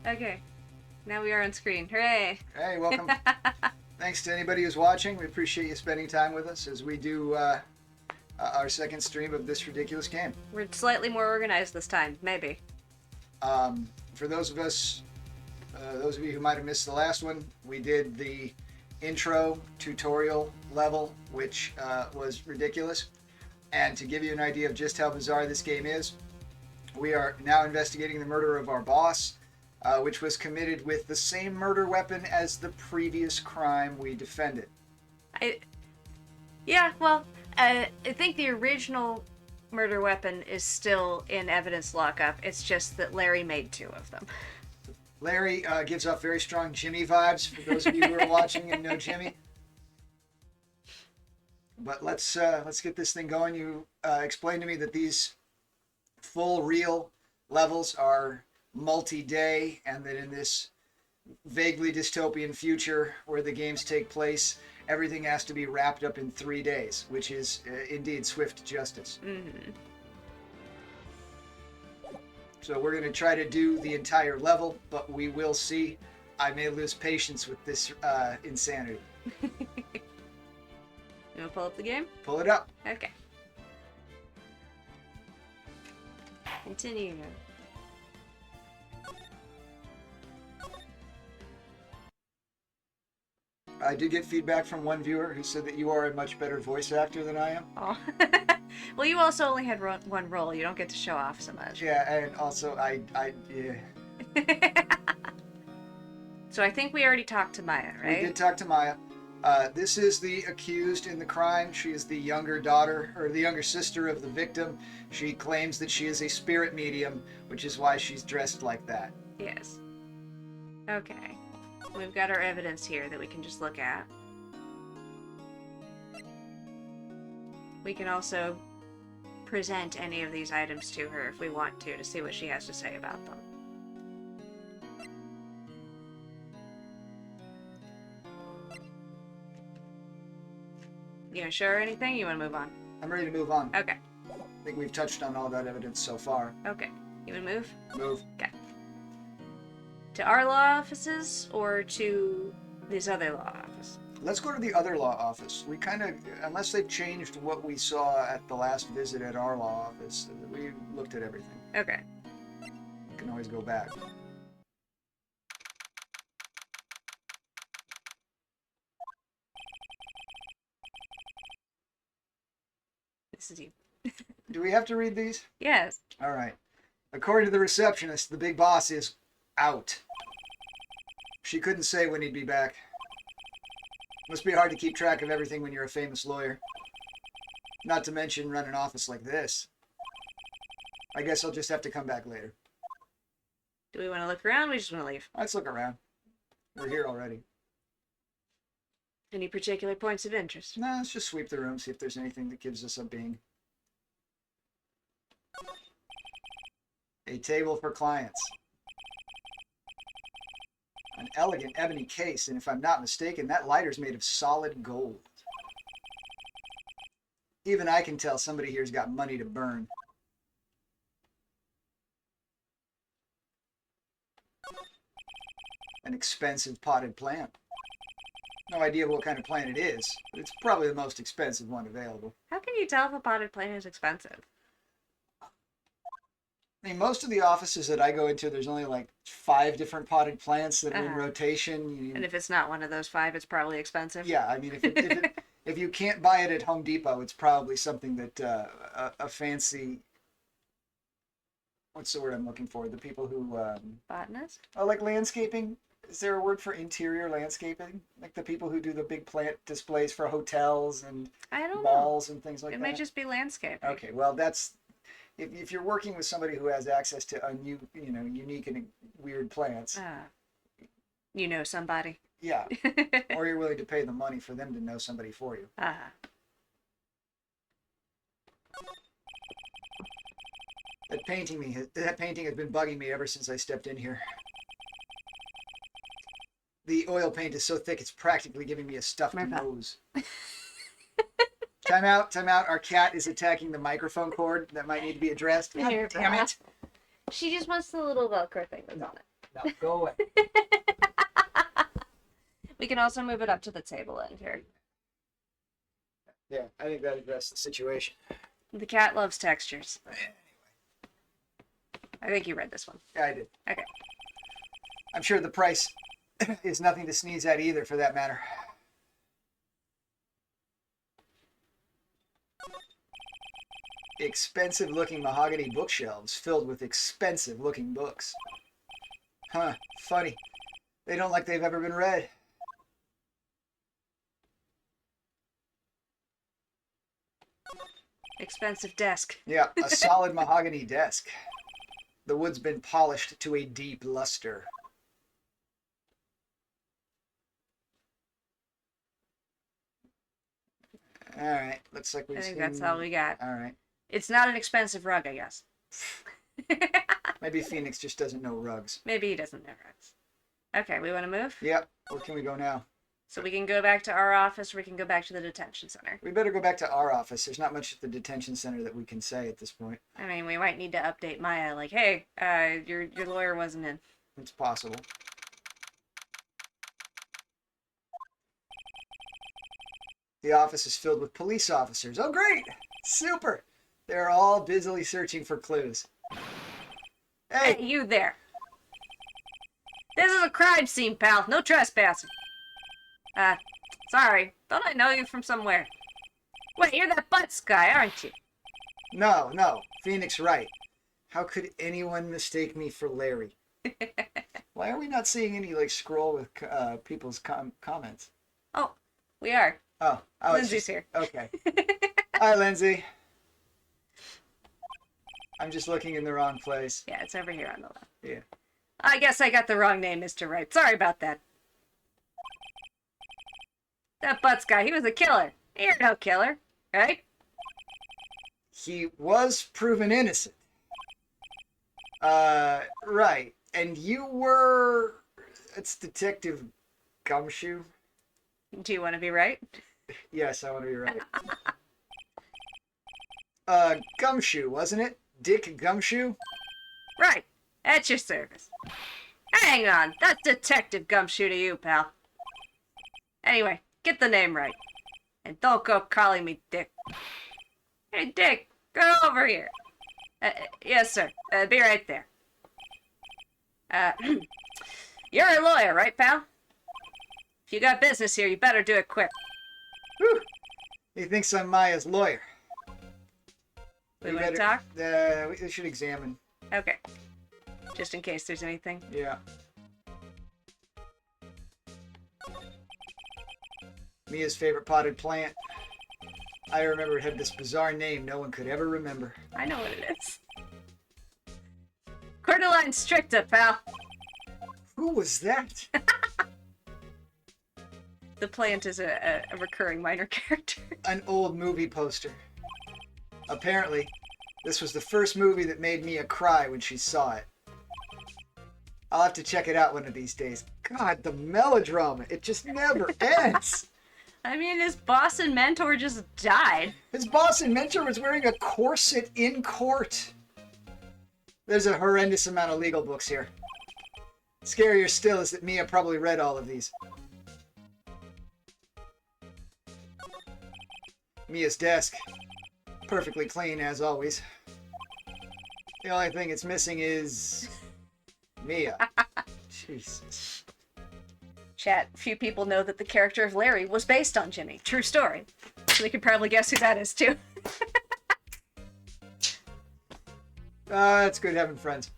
Okay. Now we are on screen. Hooray! Hey, welcome. Thanks to anybody who's watching. We appreciate you spending time with us as we do our second stream of this ridiculous game. We're slightly more organized this time, maybe. For those of you who might have missed the last one, we did the intro tutorial level, which was ridiculous. And to give you an idea of just how bizarre this game is, we are now investigating the murder of our boss, which was committed with the same murder weapon as the previous crime we defended. I think the original murder weapon is still in evidence lockup. It's just that Larry made two of them. Larry gives off very strong Jimmy vibes for those of you who are watching and know Jimmy. But let's get this thing going. You explained to me that these full real levels are multi-day, and that in this vaguely dystopian future where the games take place, everything has to be wrapped up in 3 days, which is indeed swift justice. Mm-hmm. So we're going to try to do the entire level, but we will see. I may lose patience with this insanity. You want to pull up the game? Pull it up. Okay. Continue. I did get feedback from one viewer who said that you are a much better voice actor than I am. Oh. Well, you also only had one role. You don't get to show off so much. Yeah, and also yeah. So I think we already talked to Maya, right? We did talk to Maya. This is the accused in the crime. She is the younger daughter, or the younger sister of the victim. She claims that she is a spirit medium, which is why she's dressed like that. Yes. Okay. We've got our evidence here that we can just look at. We can also present any of these items to her if we want to see what she has to say about them. You gonna show her anything? You wanna move on? I'm ready to move on. Okay. I think we've touched on all that evidence so far. Okay. You wanna move? Move. Okay. To our law offices or to this other law office? Let's go to the other law office. We kind of, unless they've changed what we saw at the last visit at our law office, we looked at everything. Okay. We can always go back. This is you. Do we have to read these? Yes. All right. According to the receptionist, the big boss is out. She couldn't say when he'd be back. Must be hard to keep track of everything when you're a famous lawyer. Not to mention run an office like this. I guess I'll just have to come back later. Do we want to look around? We just want to leave. Let's look around. We're here already. Any particular points of interest? No, let's just sweep the room, see if there's anything that gives us a bing. A table for clients. An elegant ebony case, and if I'm not mistaken, that lighter's made of solid gold. Even I can tell somebody here's got money to burn. An expensive potted plant. No idea what kind of plant it is, but it's probably the most expensive one available. How can you tell if a potted plant is expensive? I mean, most of the offices that I go into, there's only like 5 different potted plants that are in rotation. And if it's not one of those 5, it's probably expensive? Yeah, I mean, if you can't buy it at Home Depot, it's probably something that a fancy... What's the word I'm looking for? The people who... Botanist? Oh, like landscaping? Is there a word for interior landscaping? Like the people who do the big plant displays for hotels and malls and things like that? It might just be landscaping. Okay, well, that's... If you're working with somebody who has access to unique and weird plants, you know somebody. Yeah, or you're willing to pay the money for them to know somebody for you. That painting has been bugging me ever since I stepped in here. The oil paint is so thick it's practically giving me a stuffed nose. Time out. Our cat is attacking the microphone cord. That might need to be addressed. God damn it. She just wants the little Velcro thing that's on it. No, go away. We can also move it up to the table end here. Yeah, I think that addressed the situation. The cat loves textures. I think you read this one. Yeah, I did. Okay. I'm sure the price is nothing to sneeze at either, for that matter. Expensive-looking mahogany bookshelves filled with expensive-looking books. Huh, funny. They don't like they've ever been read. Expensive desk. Yeah, a solid mahogany desk. The wood's been polished to a deep luster. All right, looks like we've I think seen... that's all we got. All right. It's not an expensive rug, I guess. Maybe Phoenix just doesn't know rugs. Maybe he doesn't know rugs. Okay, we want to move? Yep, where can we go now? So we can go back to our office, or we can go back to the detention center. We better go back to our office. There's not much at the detention center that we can say at this point. I mean, we might need to update Maya, like, hey, your lawyer wasn't in. It's possible. The office is filled with police officers. Oh, great! Super! They're all busily searching for clues. Hey, Hey! you there. This is a crime scene, pal. No trespassing. Sorry. Thought I know you from somewhere. Wait, you're that Butts guy, aren't you? No, no. Phoenix right. How could anyone mistake me for Larry? Why are we not seeing any, like, scroll with people's comments? Oh, we are. Oh, it's Lindsay's just... here. Okay. Hi, Lindsay. I'm just looking in the wrong place. Yeah, it's over here on the left. Yeah. I guess I got the wrong name, Mr. Wright. Sorry about that. That Butts guy, he was a killer. You're no killer, right? He was proven innocent. Right. And you were... It's Detective Gumshoe? Do you want to be right? Yes, I want to be right. Gumshoe, wasn't it? Dick Gumshoe? Right. At your service. Hang on. That's Detective Gumshoe to you, pal. Anyway, get the name right. And don't go calling me Dick. Hey, Dick, go over here. Yes, sir. Be right there. You're a lawyer, right, pal? If you got business here, you better do it quick. Whew. He thinks I'm Maya's lawyer. We want to talk? We should examine. Okay. Just in case there's anything. Yeah. Mia's favorite potted plant. I remember it had this bizarre name no one could ever remember. I know what it is. Cordyline stricta, pal. Who was that? The plant is a recurring minor character. An old movie poster. Apparently, this was the first movie that made Mia cry when she saw it. I'll have to check it out one of these days. God, the melodrama. It just never ends. I mean, his boss and mentor just died. His boss and mentor was wearing a corset in court. There's a horrendous amount of legal books here. Scarier still is that Mia probably read all of these. Mia's desk. Perfectly clean, as always. The only thing it's missing is... Mia. Jesus. Chat, few people know that the character of Larry was based on Jimmy. True story. So they could probably guess who that is, too. It's good having friends.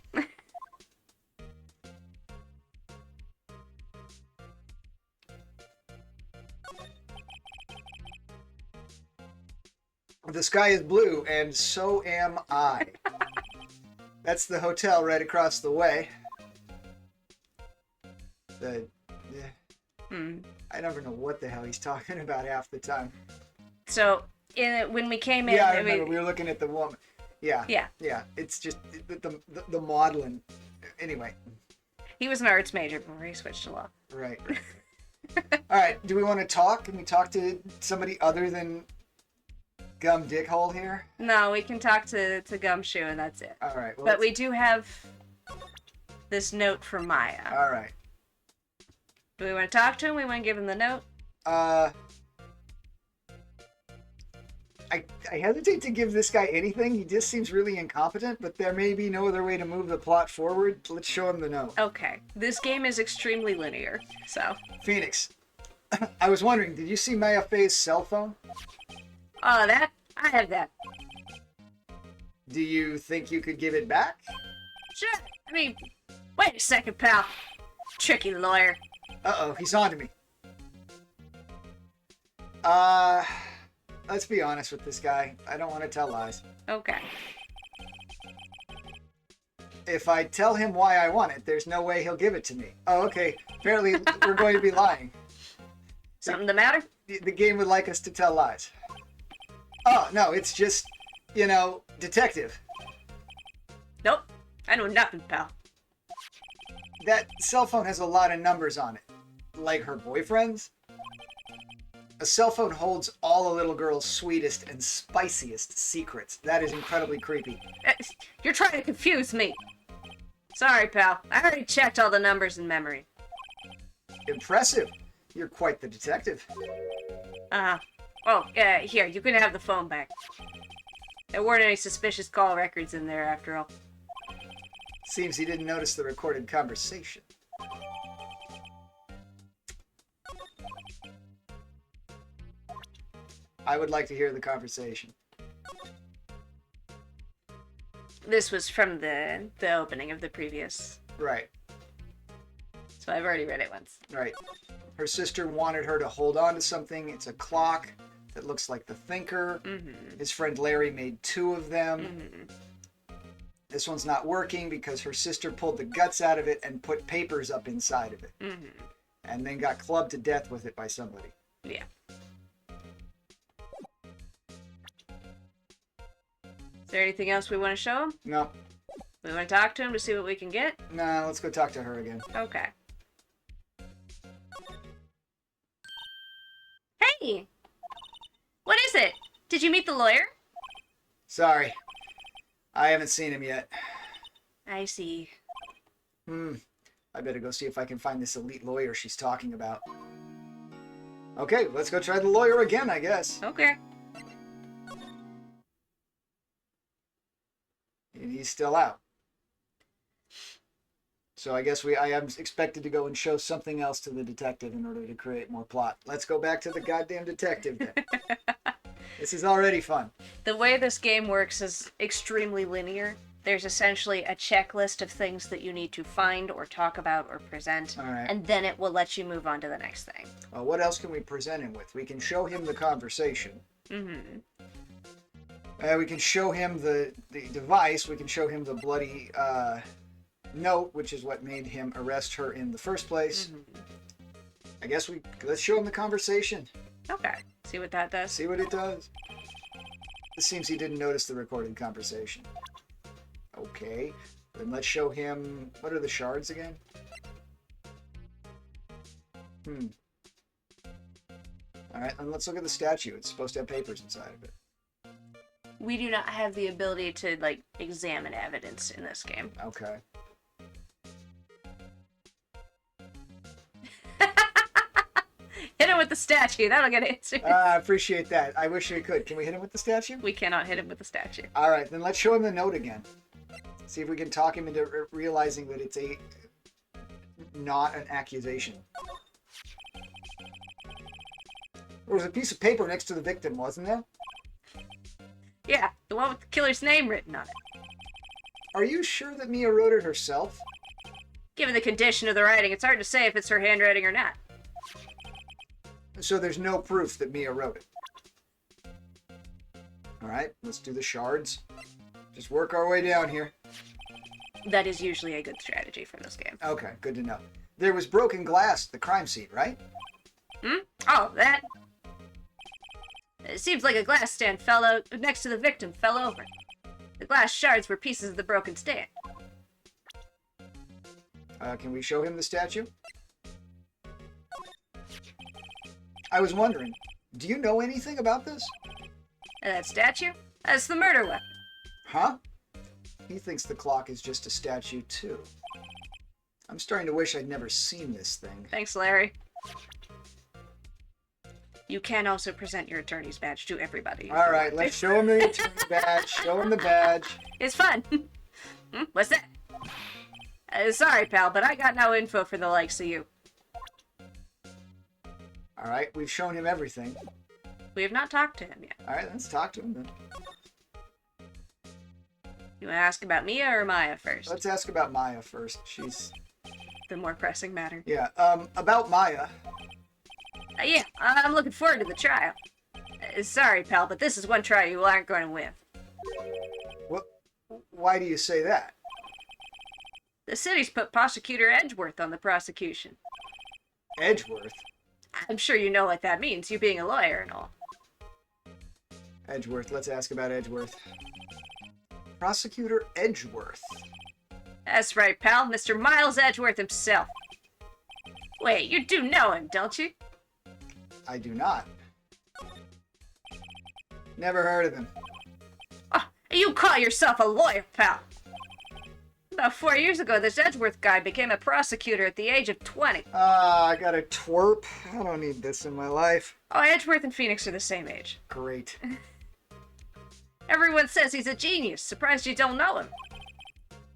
The sky is blue, and so am I. That's the hotel right across the way. I never know what the hell he's talking about half the time. So, when we came in... Yeah, I remember. We were looking at the woman. Yeah. Yeah. Yeah. It's just the maudlin. Anyway. He was an arts major before he switched to law. Right. All right. Do we want to talk? Can we talk to somebody other than Gum Dickhole here? No, we can talk to Gumshoe and that's it. All right. Well, but we do have this note from Maya. All right. Do we want to talk to him? We want to give him the note? I hesitate to give this guy anything. He just seems really incompetent, but there may be no other way to move the plot forward. Let's show him the note. Okay. This game is extremely linear, so. Phoenix, I was wondering, did you see Maya Fei's cell phone? Oh, that? I have that. Do you think you could give it back? Sure. I mean, wait a second, pal. Tricky lawyer. Uh-oh, he's on to me. Let's be honest with this guy. I don't want to tell lies. Okay. If I tell him why I want it, there's no way he'll give it to me. Oh, okay. Apparently, we're going to be lying. Something the matter? The game would like us to tell lies. Oh, no, it's just, detective. Nope. I know nothing, pal. That cell phone has a lot of numbers on it. Like her boyfriend's. A cell phone holds all a little girl's sweetest and spiciest secrets. That is incredibly creepy. You're trying to confuse me. Sorry, pal. I already checked all the numbers in memory. Impressive. You're quite the detective. Here, you can have the phone back. There weren't any suspicious call records in there, after all. Seems he didn't notice the recorded conversation. I would like to hear the conversation. This was from the opening of the previous. Right. So I've already read it once. Right. Her sister wanted her to hold on to something. It's a clock that looks like the Thinker. Mm-hmm. His friend Larry made 2 of them. Mm-hmm. This one's not working because her sister pulled the guts out of it and put papers up inside of it. Mm-hmm. And then got clubbed to death with it by somebody. Yeah. Is there anything else we want to show him? No. We want to talk to him to see what we can get? Nah, let's go talk to her again. Okay. Hey! What is it? Did you meet the lawyer? Sorry. I haven't seen him yet. I see. I better go see if I can find this elite lawyer she's talking about. Okay, let's go try the lawyer again, I guess. Okay. And he's still out. So I guess I am expected to go and show something else to the detective in order to create more plot. Let's go back to the goddamn detective then. This is already fun. The way this game works is extremely linear. There's essentially a checklist of things that you need to find or talk about or present, All right. and then it will let you move on to the next thing. Well, what else can we present him with? We can show him the conversation. Mm-hmm. We can show him the device. We can show him the bloody note, which is what made him arrest her in the first place. Mm-hmm. I guess let's show him the conversation. Okay. See what that does? See what it does. It seems he didn't notice the recorded conversation. Okay. Then let's show him... What are the shards again? Alright, and let's look at the statue. It's supposed to have papers inside of it. We do not have the ability to, examine evidence in this game. Okay. Hit him with the statue. That'll get answers. I appreciate that. I wish we could. Can we hit him with the statue? We cannot hit him with the statue. Alright, then let's show him the note again. See if we can talk him into realizing that it's not an accusation. There was a piece of paper next to the victim, wasn't there? Yeah, the one with the killer's name written on it. Are you sure that Mia wrote it herself? Given the condition of the writing, it's hard to say if it's her handwriting or not. So there's no proof that Mia wrote it. Alright, let's do the shards. Just work our way down here. That is usually a good strategy for this game. Okay, good to know. There was broken glass at the crime scene, right? Oh, that... It seems like a glass stand next to the victim fell over. The glass shards were pieces of the broken stand. Can we show him the statue? I was wondering, do you know anything about this? And that statue? That's the murder weapon. Huh? He thinks the clock is just a statue, too. I'm starting to wish I'd never seen this thing. Thanks, Larry. You can also present your attorney's badge to everybody. All right, let's show him the attorney badge. Show him the badge. It's fun. What's that? Sorry, pal, but I got no info for the likes of you. All right, we've shown him everything. We have not talked to him yet. All right, let's talk to him then. You want to ask about Mia or Maya first? Let's ask about Maya first. She's... The more pressing matter. Yeah, about Maya. Yeah, I'm looking forward to the trial. Sorry, pal, but this is one trial you aren't going to win. What? Why do you say that? The city's put Prosecutor Edgeworth on the prosecution. Edgeworth? I'm sure you know what that means, you being a lawyer and all. Edgeworth, let's ask about Edgeworth. Prosecutor Edgeworth. That's right, pal, Mr. Miles Edgeworth himself. Wait, you do know him, don't you? I do not. Never heard of him. Oh, you call yourself a lawyer, pal. About 4 years ago, this Edgeworth guy became a prosecutor at the age of 20. I got a twerp. I don't need this in my life. Oh, Edgeworth and Phoenix are the same age. Great. Everyone says he's a genius. Surprised you don't know him.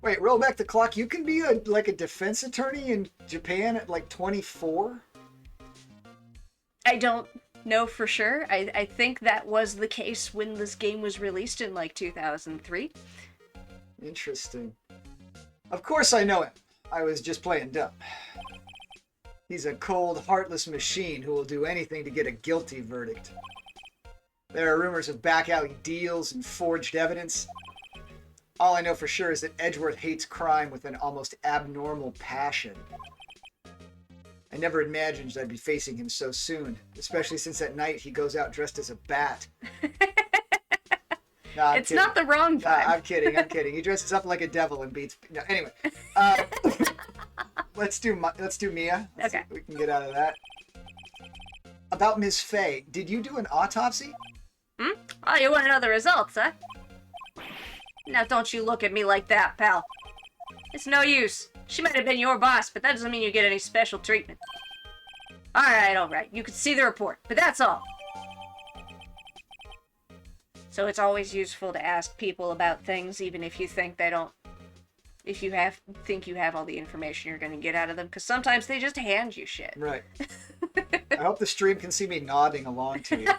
Wait, roll back the clock. You can be a defense attorney in Japan at like 24? I don't know for sure. I think that was the case when this game was released in like 2003. Interesting. Of course I know him. I was just playing dumb. He's a cold, heartless machine who will do anything to get a guilty verdict. There are rumors of back-alley deals and forged evidence. All I know for sure is that Edgeworth hates crime with an almost abnormal passion. I never imagined I'd be facing him so soon, especially since at night he goes out dressed as a bat. No, it's kidding. Not the wrong time. I'm kidding. He dresses up like a devil and beats... No, anyway. Let's do Mia. Let's see if we can get out of that. About Ms. Fay, did you do an autopsy? Oh, you want to know the results, huh? Now don't you look at me like that, pal. It's no use. She might have been your boss, but that doesn't mean you get any special treatment. Alright. You can see the report, but that's all. So it's always useful to ask people about things, even if you think they don't... If you think you have all the information you're going to get out of them, because sometimes they just hand you shit. Right. I hope the stream can see me nodding along to you.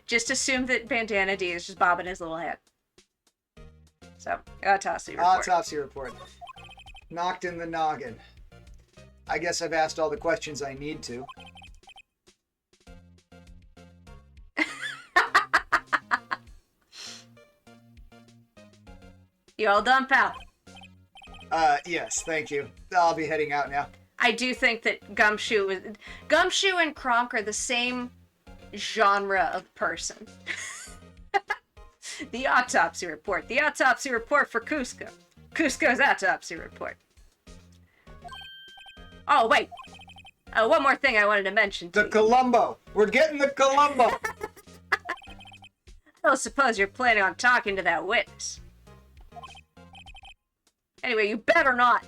Just assume that Bandana D is just bobbing his little head. So, autopsy report. Autopsy report. Knocked in the noggin. I guess I've asked all the questions I need to. You all done, pal? Yes, thank you. I'll be heading out now. I do think that Gumshoe and Kronk are the same genre of person. The autopsy report. The autopsy report for Cusco. Cusco's autopsy report. Oh, wait. One more thing I wanted to mention to The Columbo. We're getting the Columbo. I don't suppose you're planning on talking to that witness. Anyway, you better not.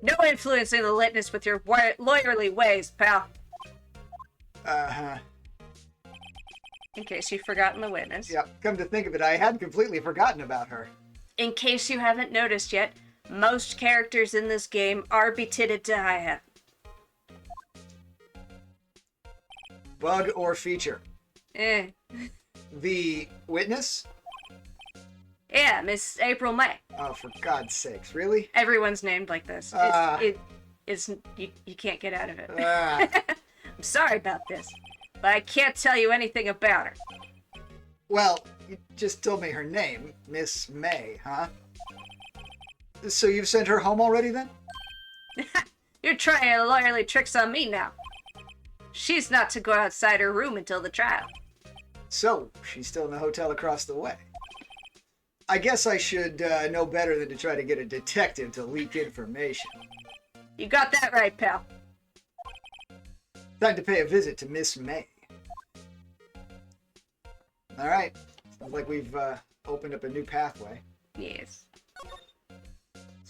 No influencing the witness with your lawyerly ways, pal. Uh-huh. In case you've forgotten the witness. Yeah, come to think of it, I had completely forgotten about her. In case you haven't noticed yet, most characters in this game are betitted to high heaven. Bug or feature? Eh. The witness? Yeah, Miss April May. Oh, for God's sakes, really? Everyone's named like this. You can't get out of it. I'm sorry about this, but I can't tell you anything about her. Well, you just told me her name, Miss May, huh? So you've sent her home already, then? You're trying your lawyerly tricks on me now. She's not to go outside her room until the trial. So, she's still in the hotel across the way. I guess I should know better than to try to get a detective to leak information. You got that right, pal. Time to pay a visit to Miss May. All right. Sounds like we've opened up a new pathway. Yes.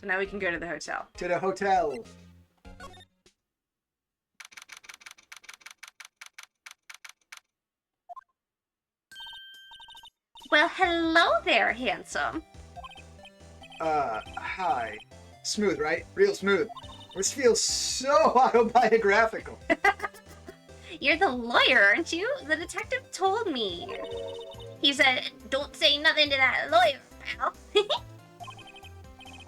So now we can go to the hotel. To the hotel. Well, hello there, handsome. Hi. Smooth, right? Real smooth. This feels so autobiographical. You're the lawyer, aren't you? The detective told me. He said, don't say nothing to that lawyer, pal.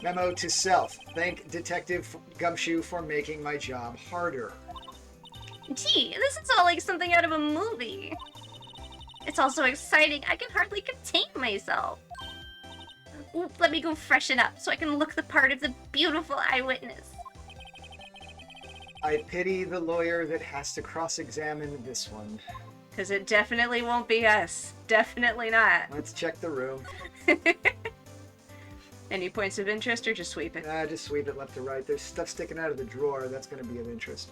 Memo to self. Thank Detective Gumshoe for making my job harder. Gee, this is all like something out of a movie. It's all so exciting, I can hardly contain myself. Ooh, let me go freshen up so I can look the part of the beautiful eyewitness. I pity the lawyer that has to cross-examine this one. Because it definitely won't be us. Definitely not. Let's check the room. Any points of interest or just sweep it? Just sweep it left to right. There's stuff sticking out of the drawer. That's going to be of interest.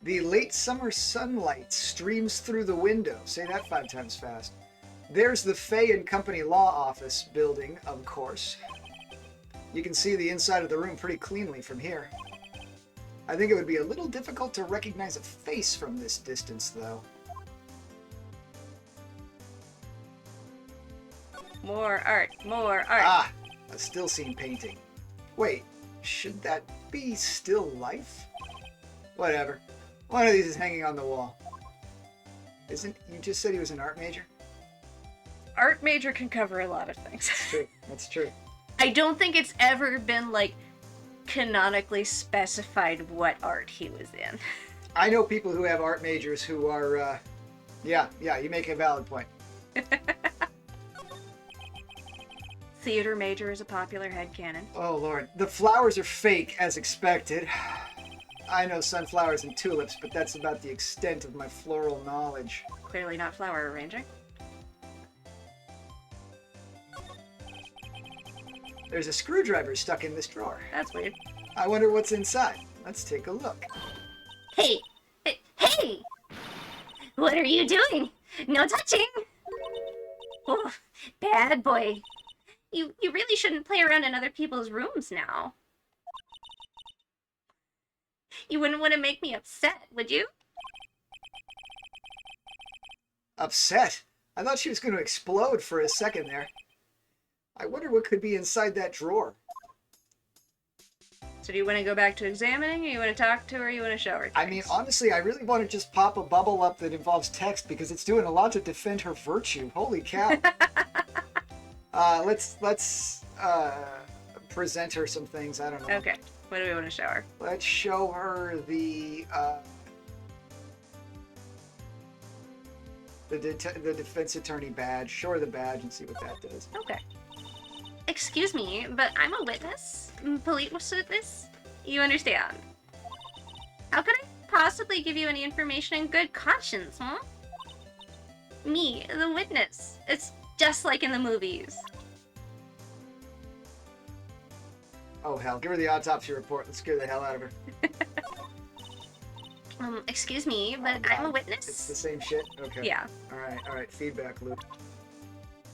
The late summer sunlight streams through the window. Say that 5 times fast. There's the Fay and Company Law Office building, of course. You can see the inside of the room pretty cleanly from here. I think it would be a little difficult to recognize a face from this distance, though. More art, more art. Ah, a still scene painting. Wait, should that be still life? Whatever. One of these is hanging on the wall. You just said he was an art major? Art major can cover a lot of things. That's true. That's true. I don't think it's ever been, like, canonically specified what art he was in. I know people who have art majors who are, yeah, you make a valid point. Theater major is a popular headcanon. Oh, Lord. The flowers are fake, as expected. I know sunflowers and tulips, but that's about the extent of my floral knowledge. Clearly not flower arranging. There's a screwdriver stuck in this drawer. That's weird. I wonder what's inside. Let's take a look. Hey! Hey! What are you doing? No touching! Oh, bad boy. You really shouldn't play around in other people's rooms now. You wouldn't want to make me upset, would you? Upset? I thought she was going to explode for a second there. I wonder what could be inside that drawer. So do you want to go back to examining, or you want to talk to her, or you want to show her things? I mean, honestly, I really want to just pop a bubble up that involves text because it's doing a lot to defend her virtue. Holy cow. Let's present her some things. I don't know. Okay. What do we want to show her? Let's show her the defense attorney badge. Show her the badge and see what that does. Okay. Excuse me, but I'm a witness. Police witness. You understand? How could I possibly give you any information in good conscience, huh? Me, the witness. It's just like in the movies. Oh, hell. Give her the autopsy report. Let's scare the hell out of her. Excuse me, but I'm a witness? It's the same shit? Okay. Yeah. All right. Feedback loop.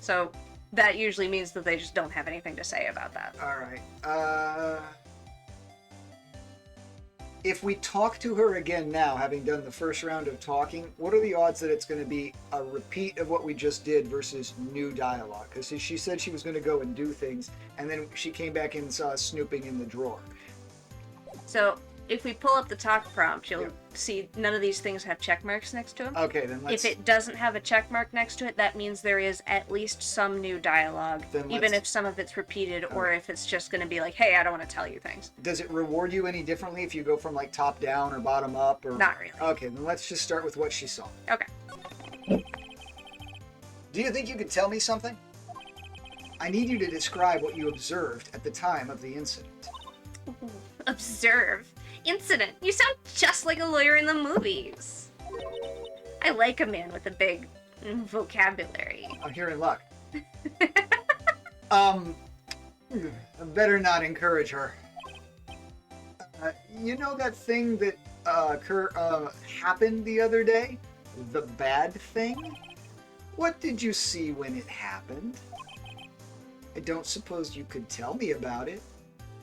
So, that usually means that they just don't have anything to say about that. All right. If we talk to her again now, having done the first round of talking, what are the odds that it's going to be a repeat of what we just did versus new dialogue? Because she said she was going to go and do things, and then she came back in and saw us snooping in the drawer. So, if we pull up the talk prompt, you'll see none of these things have check marks next to them. Okay, then let's... If it doesn't have a check mark next to it, that means there is at least some new dialogue, even if some of it's repeated, or if it's just going to be like, hey, I don't want to tell you things. Does it reward you any differently if you go from like top down or bottom up? Or Not really. Okay, then let's just start with what she saw. Okay. Do you think you could tell me something? I need you to describe what you observed at the time of the incident. Observe. Incident. You sound just like a lawyer in the movies. I like a man with a big vocabulary. I'm hearing luck. Better not encourage her. You know that thing that happened the other day? The bad thing? What did you see when it happened? I don't suppose you could tell me about it?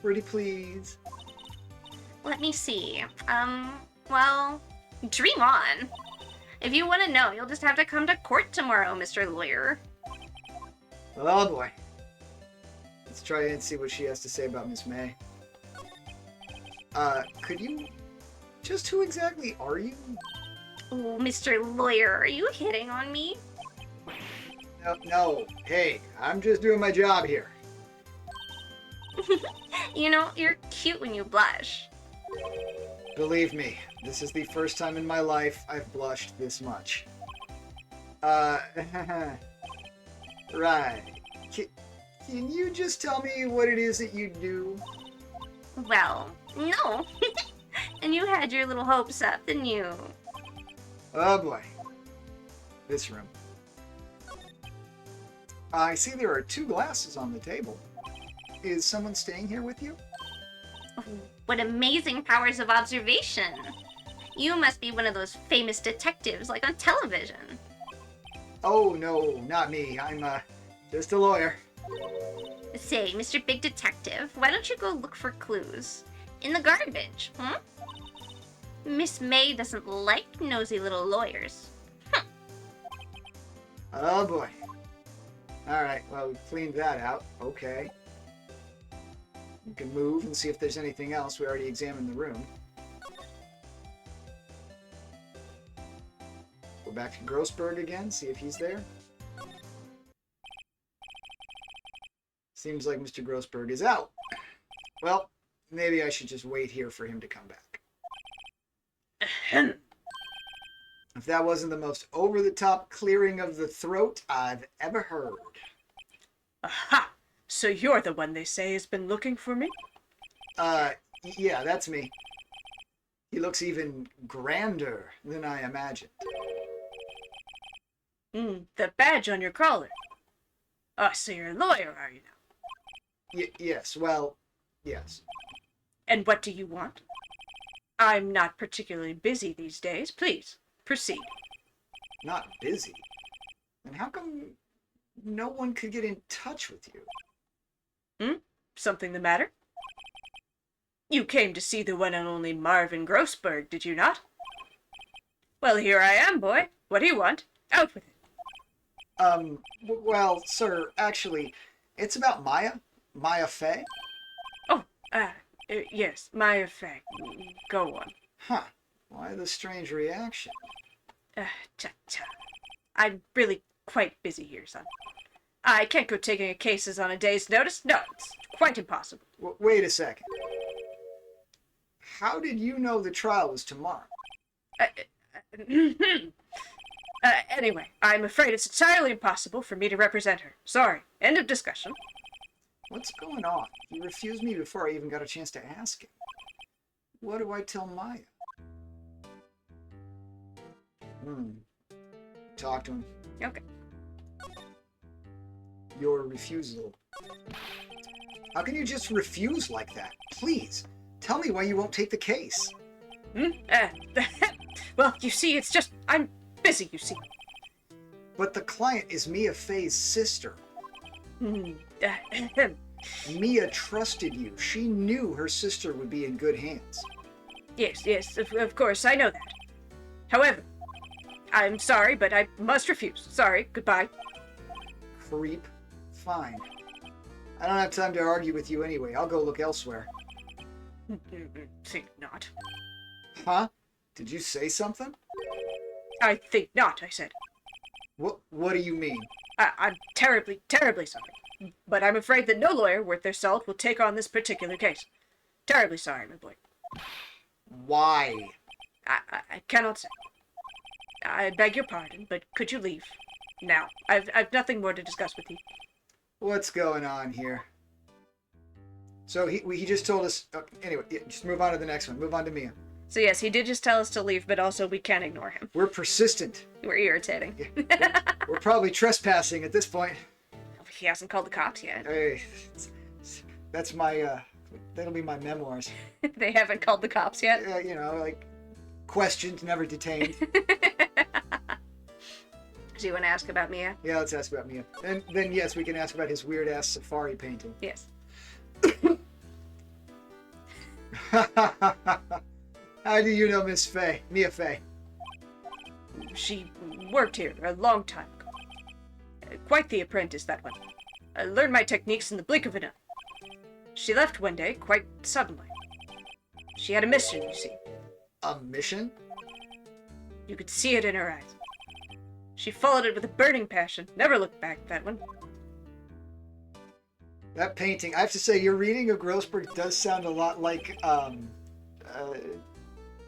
Pretty please. Let me see. Well, dream on. If you want to know, you'll just have to come to court tomorrow, Mr. Lawyer. Oh boy. Let's try and see what she has to say about Miss May. Could you... Just who exactly are you? Oh, Mr. Lawyer, are you hitting on me? No. Hey, I'm just doing my job here. You know, you're cute when you blush. Believe me, this is the first time in my life I've blushed this much. Right. Can you just tell me what it is that you do? Well, no. And you had your little hopes up, didn't you? Oh boy. This room. I see there are 2 glasses on the table. Is someone staying here with you? What amazing powers of observation. You must be one of those famous detectives like on television. Oh no, not me. I'm just a lawyer. Say, Mr. Big Detective, why don't you go look for clues? In the garbage, hmm? Miss May doesn't like nosy little lawyers. Oh boy. Alright, well, we cleaned that out. Okay. We can move and see if there's anything else. We already examined the room. Go back to Grossberg again, see if he's there. Seems like Mr. Grossberg is out. Well, maybe I should just wait here for him to come back. If that wasn't the most over-the-top clearing of the throat I've ever heard. Aha! So you're the one they say has been looking for me? Yeah, that's me. He looks even grander than I imagined. The badge on your collar. Oh, so you're a lawyer, are you now? Yes, well, yes. And what do you want? I'm not particularly busy these days. Please, proceed. Not busy? And how come no one could get in touch with you? Something the matter? You came to see the one and only Marvin Grossberg, did you not? Well, here I am, boy. What do you want? Out with it. Well, sir, actually, it's about Maya. Maya Fey. Oh, yes, my effect. Go on. Huh. Why the strange reaction? Cha-cha. I'm really quite busy here, son. I can't go taking cases on a day's notice. No, it's quite impossible. Wait a second. How did you know the trial was tomorrow? Anyway, I'm afraid it's entirely impossible for me to represent her. Sorry. End of discussion. What's going on? He refused me before I even got a chance to ask him. What do I tell Maya? Talk to him. Okay. Your refusal. How can you just refuse like that? Please, tell me why you won't take the case. Well, you see, it's just, I'm busy, you see. But the client is Mia Fey's sister. Mia trusted you. She knew her sister would be in good hands. Yes, of course, I know that. However, I'm sorry, but I must refuse. Sorry, goodbye. Creep. Fine. I don't have time to argue with you anyway. I'll go look elsewhere. Think not. Huh? Did you say something? I think not, I said. What do you mean? I'm terribly, terribly sorry. But I'm afraid that no lawyer worth their salt will take on this particular case. Terribly sorry, my boy. Why? I cannot say. I beg your pardon, but could you leave? Now, I've nothing more to discuss with you. What's going on here? So he just told us... anyway, just move on to the next one. Move on to Mia. So yes, he did just tell us to leave, but also we can't ignore him. We're persistent. We're irritating. We're probably trespassing at this point. He hasn't called the cops yet. Hey, that's my... that'll be my memoirs. They haven't called the cops yet? You know, like, questioned, never detained. Do you want to ask about Mia? Yeah, let's ask about Mia. And then, yes, we can ask about his weird-ass safari painting. Yes. How do you know Miss Fay? Mia Fay? She worked here a long time ago. Quite the apprentice, that one. I learned my techniques in the blink of an eye. She left one day, quite suddenly. She had a mission, you see. A mission? You could see it in her eyes. She followed it with a burning passion. Never looked back, that one. That painting, I have to say, your reading of Grossberg does sound a lot like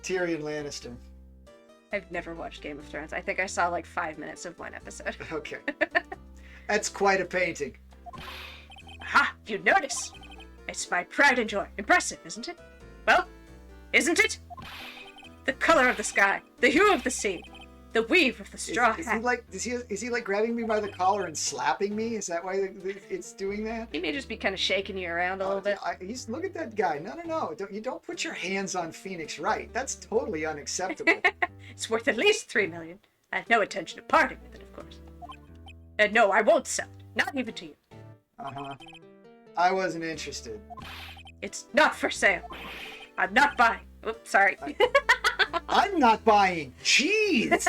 Tyrion Lannister. I've never watched Game of Thrones. I think I saw like 5 minutes of one episode. Okay. That's quite a painting. Aha! You notice! It's my pride and joy. Impressive, isn't it? Well, isn't it? The color of the sky, the hue of the sea, the weave of the straw Is hat. he like? Is he like grabbing me by the collar and slapping me? Is that why it's doing that? He may just be kind of shaking you around a little bit. Look at that guy. No. You don't put your hands on Phoenix Wright. That's totally unacceptable. It's worth at least 3 million. I have no intention of parting with it, of course. And no, I won't sell it. Not even to you. Uh-huh. I wasn't interested. It's not for sale. I'm not buying. Oops, sorry. I'm not buying. Jeez.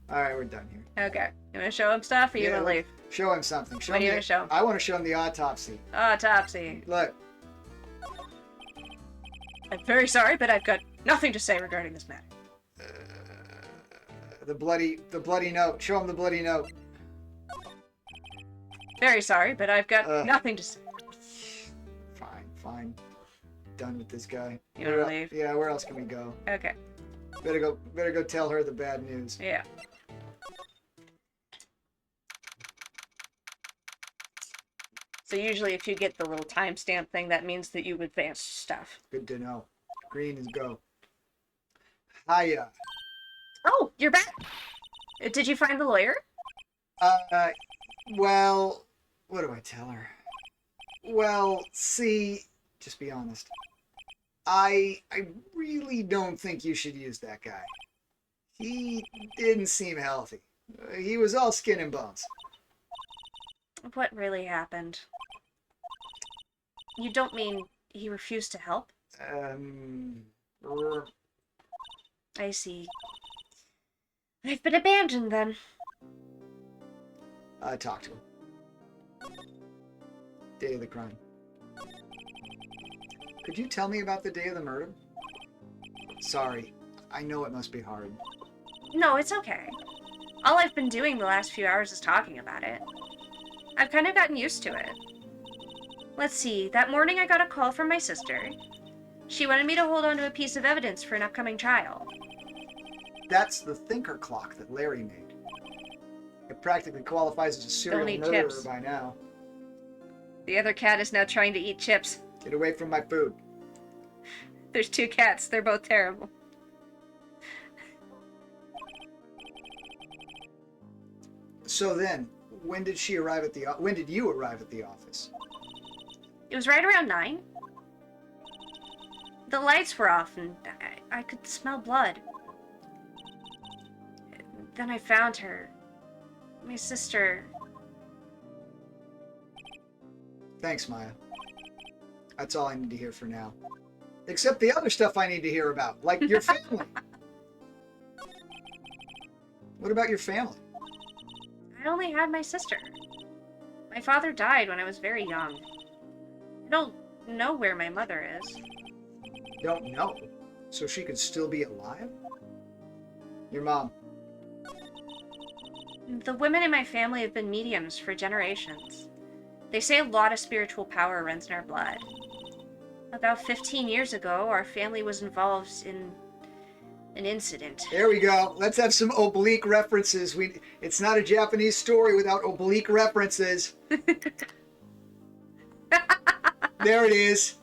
All right, we're done here. Okay. You want to show him stuff or you want to let- leave? Show him something. What do you want to show him? I want to show him the autopsy. Autopsy. Look. I'm very sorry, but I've got nothing to say regarding this matter. The bloody note. Show him the bloody note. Very sorry, but I've got Nothing to say. Fine. Done with this guy. You wanna leave? Yeah, where else can we go? Okay. Better go tell her the bad news. Yeah. So usually if you get the little timestamp thing, that means that you advanced stuff. Good to know. Green is go. Hiya. Oh, you're back. Did you find the lawyer? Well, what do I tell her? Well, see, just be honest. I really don't think you should use that guy. He didn't seem healthy. He was all skin and bones. What really happened? You don't mean he refused to help? Er, I see. I've been abandoned then. I talked to him. Day of the crime. Could you tell me about the day of the murder? Sorry, I know it must be hard. No, it's okay. All I've been doing the last few hours is talking about it. I've kind of gotten used to it. Let's see, that morning I got a call from my sister. She wanted me to hold on to a piece of evidence for an upcoming trial. That's the thinker clock that Larry made. It practically qualifies as a serial Don't eat murderer chips. by now. The other cat is now trying to eat chips. Get away from my food. There's 2 cats. They're both terrible. So then, when did you arrive at the office? It was right around 9. The lights were off and I could smell blood. Then I found her. My sister. Thanks, Maya. That's all I need to hear for now. Except the other stuff I need to hear about, like your family. What about your family? I only had my sister. My father died when I was very young. I don't know where my mother is. Don't know. So she could still be alive? Your mom. The women in my family have been mediums for generations. They say a lot of spiritual power runs in our blood. About 15 years ago, our family was involved in an incident. There we go. Let's have some oblique references. It's not a Japanese story without oblique references. There it is.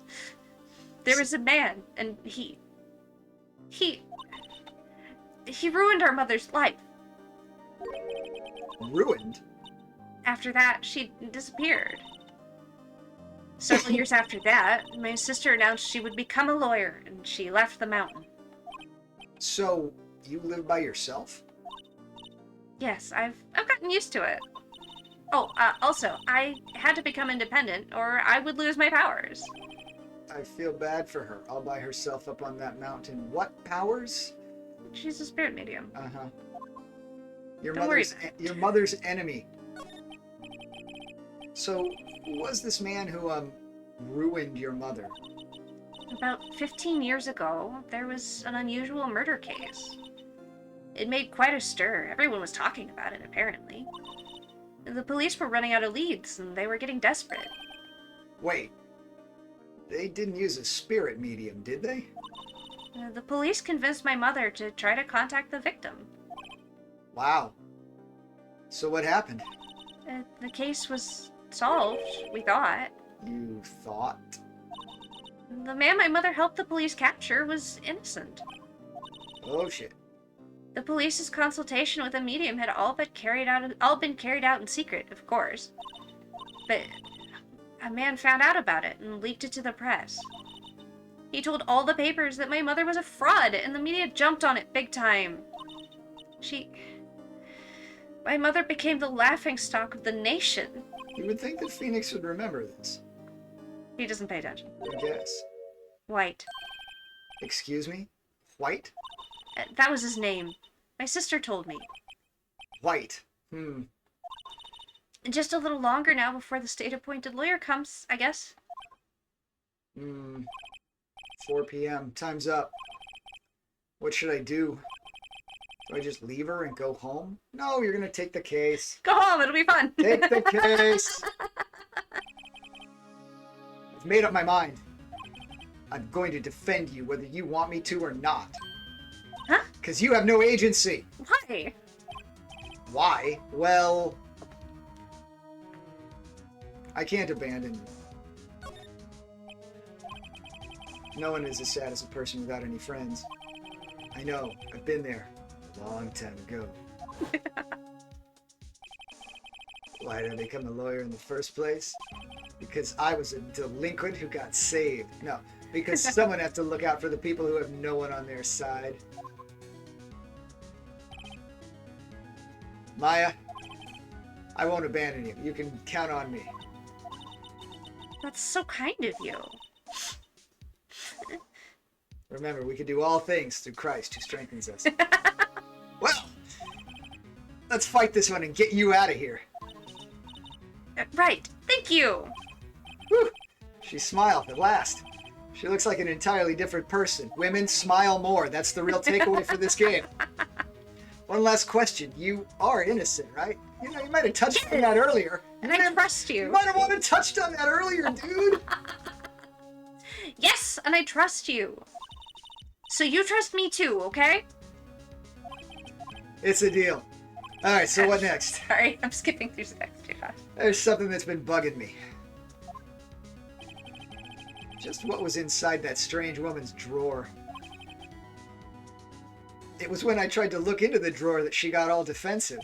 There was a man, and he ruined our mother's life. Ruined? After that, she disappeared. Several years after that, my sister announced she would become a lawyer, and she left the mountain. So you live by yourself? Yes, I've gotten used to it. Oh, also, I had to become independent or I would lose my powers. I feel bad for her, all by herself up on that mountain. What powers? She's a spirit medium. Uh-huh. Your Don't worry. your mother's enemy. So, who was this man who ruined your mother? About 15 years ago, there was an unusual murder case. It made quite a stir. Everyone was talking about it, apparently. The police were running out of leads, and they were getting desperate. Wait. They didn't use a spirit medium, did they? The police convinced my mother to try to contact the victim. Wow. So what happened? The case was solved, we thought. You thought? The man my mother helped the police capture was innocent. Oh shit. The police's consultation with a medium had all been carried out in secret, of course. But a man found out about it and leaked it to the press. He told all the papers that my mother was a fraud, and the media jumped on it big time. My mother became the laughingstock of the nation. You would think that Phoenix would remember this. He doesn't pay attention. I guess. White. Excuse me? White? That was his name. My sister told me. White. Just a little longer now before the state-appointed lawyer comes, I guess. 4 p.m. Time's up. What should I do? Do I just leave her and go home? No, you're gonna take the case. Go home, it'll be fun. Take the case! I've made up my mind. I'm going to defend you whether you want me to or not. Huh? Because you have no agency. Why? Why? Well, I can't abandon you. No one is as sad as a person without any friends. I know, I've been there a long time ago. Why did I become a lawyer in the first place? Because I was a delinquent who got saved. No, because someone has to look out for the people who have no one on their side. Maya, I won't abandon you. You can count on me. That's so kind of you. Remember, we can do all things through Christ who strengthens us. Well, let's fight this one and get you out of here. Right. Thank you. Whew. She smiled at last. She looks like an entirely different person. Women, smile more. That's the real takeaway for this game. One last question. You are innocent, right? You know, you might have touched on that earlier. And I trust You you. might have wanted to touch on that earlier, dude. Yes, and I trust you. So you trust me too, okay? It's a deal. All right, so what next? Sorry, I'm skipping through the next too fast. There's something that's been bugging me. Just what was inside that strange woman's drawer? It was when I tried to look into the drawer that she got all defensive.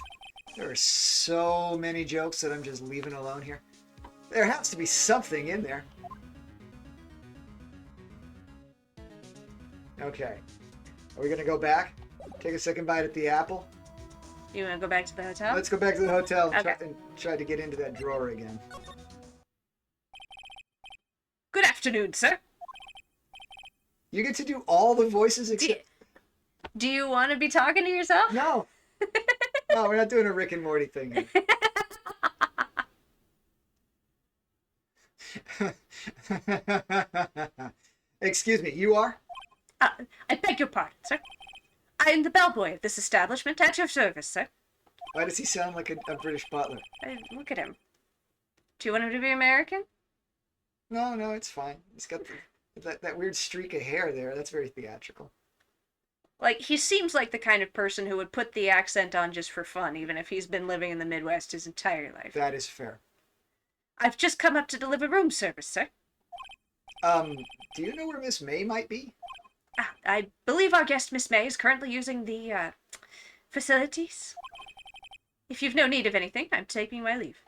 There are so many jokes that I'm just leaving alone here. There has to be something in there. Okay. Are we going to go back? Take a second bite at the apple? You want to go back to the hotel? Let's go back to the hotel and, Okay. try to get into that drawer again. Good afternoon, sir. You get to do all the voices except... Do you want to be talking to yourself? No. No, we're not doing a Rick and Morty thing here. Excuse me, you are? I beg your pardon, sir. I am the bellboy of this establishment at your service, sir. Why does he sound like a British butler? Look at him. Do you want him to be American? No, it's fine. He's got that weird streak of hair there. That's very theatrical. Like, he seems like the kind of person who would put the accent on just for fun, even if he's been living in the Midwest his entire life. That is fair. I've just come up to deliver room service, sir. Do you know where Miss May might be? I believe our guest, Miss May, is currently using the, facilities. If you've no need of anything, I'm taking my leave.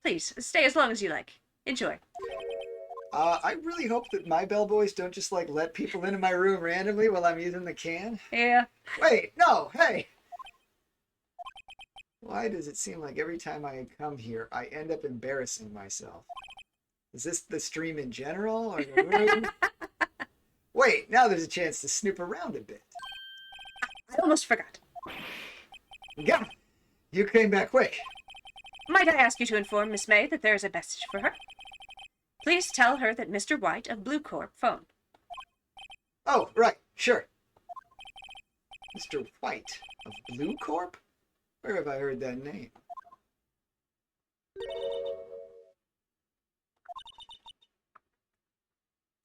Please, stay as long as you like. Enjoy. I really hope that my bellboys don't just like let people into my room randomly while I'm using the can. Yeah. Wait, no, hey! Why does it seem like every time I come here, I end up embarrassing myself? Is this the stream in general or the room? Wait, now there's a chance to snoop around a bit. I almost forgot. Got it. You came back quick. Might I ask you to inform Miss May that there is a message for her? Please tell her that Mr. White of Blue Corp phoned. Oh, right, sure. Mr. White of Blue Corp? Where have I heard that name?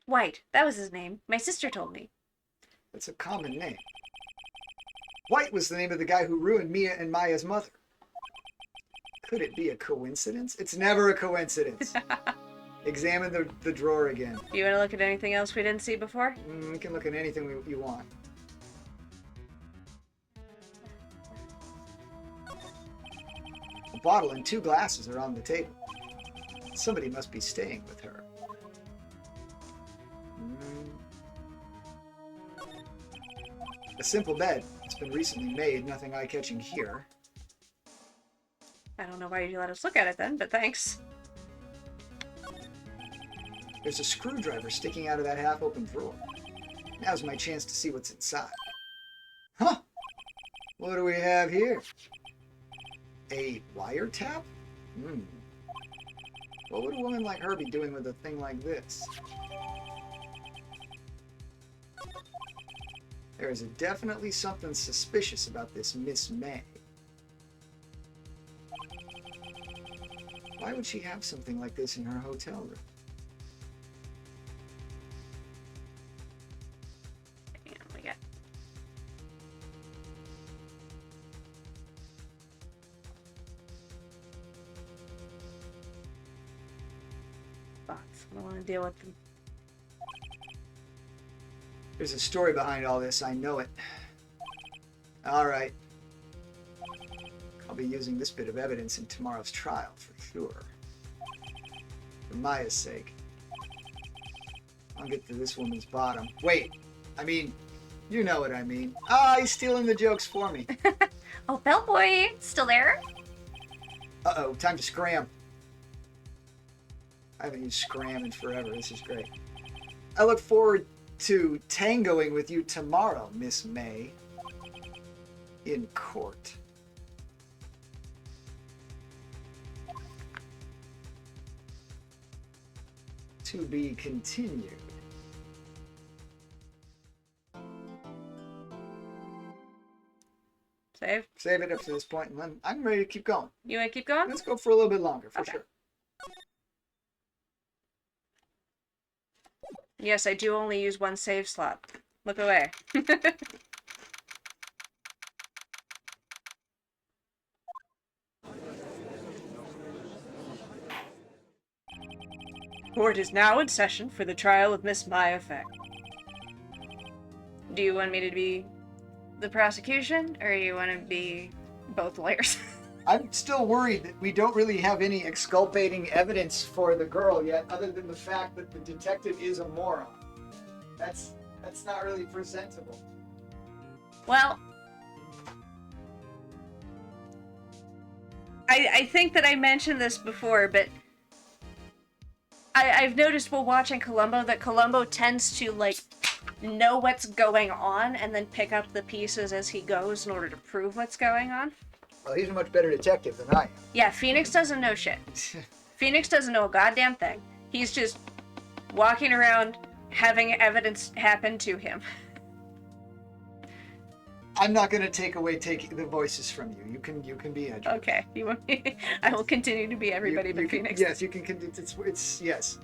White, that was his name. My sister told me. That's a common name. White was the name of the guy who ruined Mia and Maya's mother. Could it be a coincidence? It's never a coincidence. Examine the drawer again. Do you want to look at anything else we didn't see before? You can look at anything you want. A bottle and 2 glasses are on the table. Somebody must be staying with her. A simple bed. It's been recently made. Nothing eye-catching here. I don't know why you let us look at it then, but thanks. There's a screwdriver sticking out of that half-open drawer. Now's my chance to see what's inside. Huh! What do we have here? A wiretap? What would a woman like her be doing with a thing like this? There is definitely something suspicious about this Miss May. Why would she have something like this in her hotel room? Hang on, we got... Box. I don't want to deal with them. There's a story behind all this, I know it. Alright. I'll be using this bit of evidence in tomorrow's trial, for sure. For Maya's sake. I'll get to this woman's bottom. Wait, I mean, you know what I mean. Ah, he's stealing the jokes for me. Oh, bellboy! Still there? Uh-oh, time to scram. I haven't used scram in forever, this is great. I look forward to tangoing with you tomorrow, Miss May. In court. To be continued. Save. Save it up to this point, and then I'm ready to keep going. You want to keep going? Let's go for a little bit longer, for Okay. sure. Yes, I do only use one save slot. Look away. Court is now in session for the trial of Miss Maya Feng. Do you want me to be the prosecution, or you want to be both lawyers? I'm still worried that we don't really have any exculpating evidence for the girl yet, other than the fact that the detective is a moron. That's not really presentable. Well, I think that I mentioned this before, but I've noticed while watching Columbo that Columbo tends to, like, know what's going on and then pick up the pieces as he goes in order to prove what's going on. Well, he's a much better detective than I am. Yeah, Phoenix doesn't know shit. Phoenix doesn't know a goddamn thing. He's just walking around having evidence happen to him. I'm not going to take away the voices from you. You can be Edward. Okay, you want me? I will continue to be everybody but Phoenix. Yes, you can. It's yes.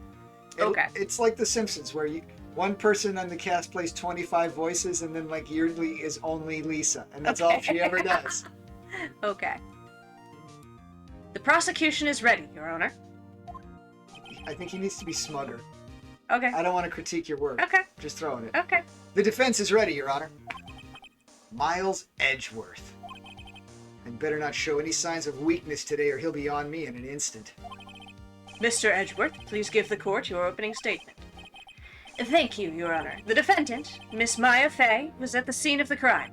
Okay. It's like The Simpsons, where one person on the cast plays 25 voices, and then like yearly is only Lisa, and that's all she ever does. Okay. The prosecution is ready, Your Honor. I think he needs to be smugger. Okay. I don't want to critique your work. Okay. Just throwing it. Okay. The defense is ready, Your Honor. Miles Edgeworth. And better not show any signs of weakness today, or he'll be on me in an instant. Mr. Edgeworth, please give the court your opening statement. Thank you, Your Honor. The defendant, Miss Maya Fey, was at the scene of the crime.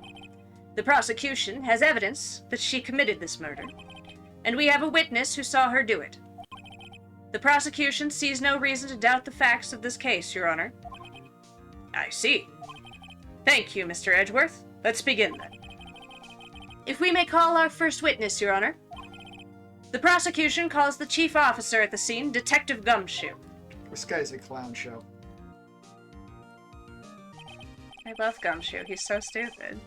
The prosecution has evidence that she committed this murder, and we have a witness who saw her do it. The prosecution sees no reason to doubt the facts of this case, Your Honor. I see. Thank you, Mr. Edgeworth. Let's begin then. If we may call our first witness, Your Honor. The prosecution calls the chief officer at the scene, Detective Gumshoe. This guy's a clown show. I love Gumshoe. He's so stupid.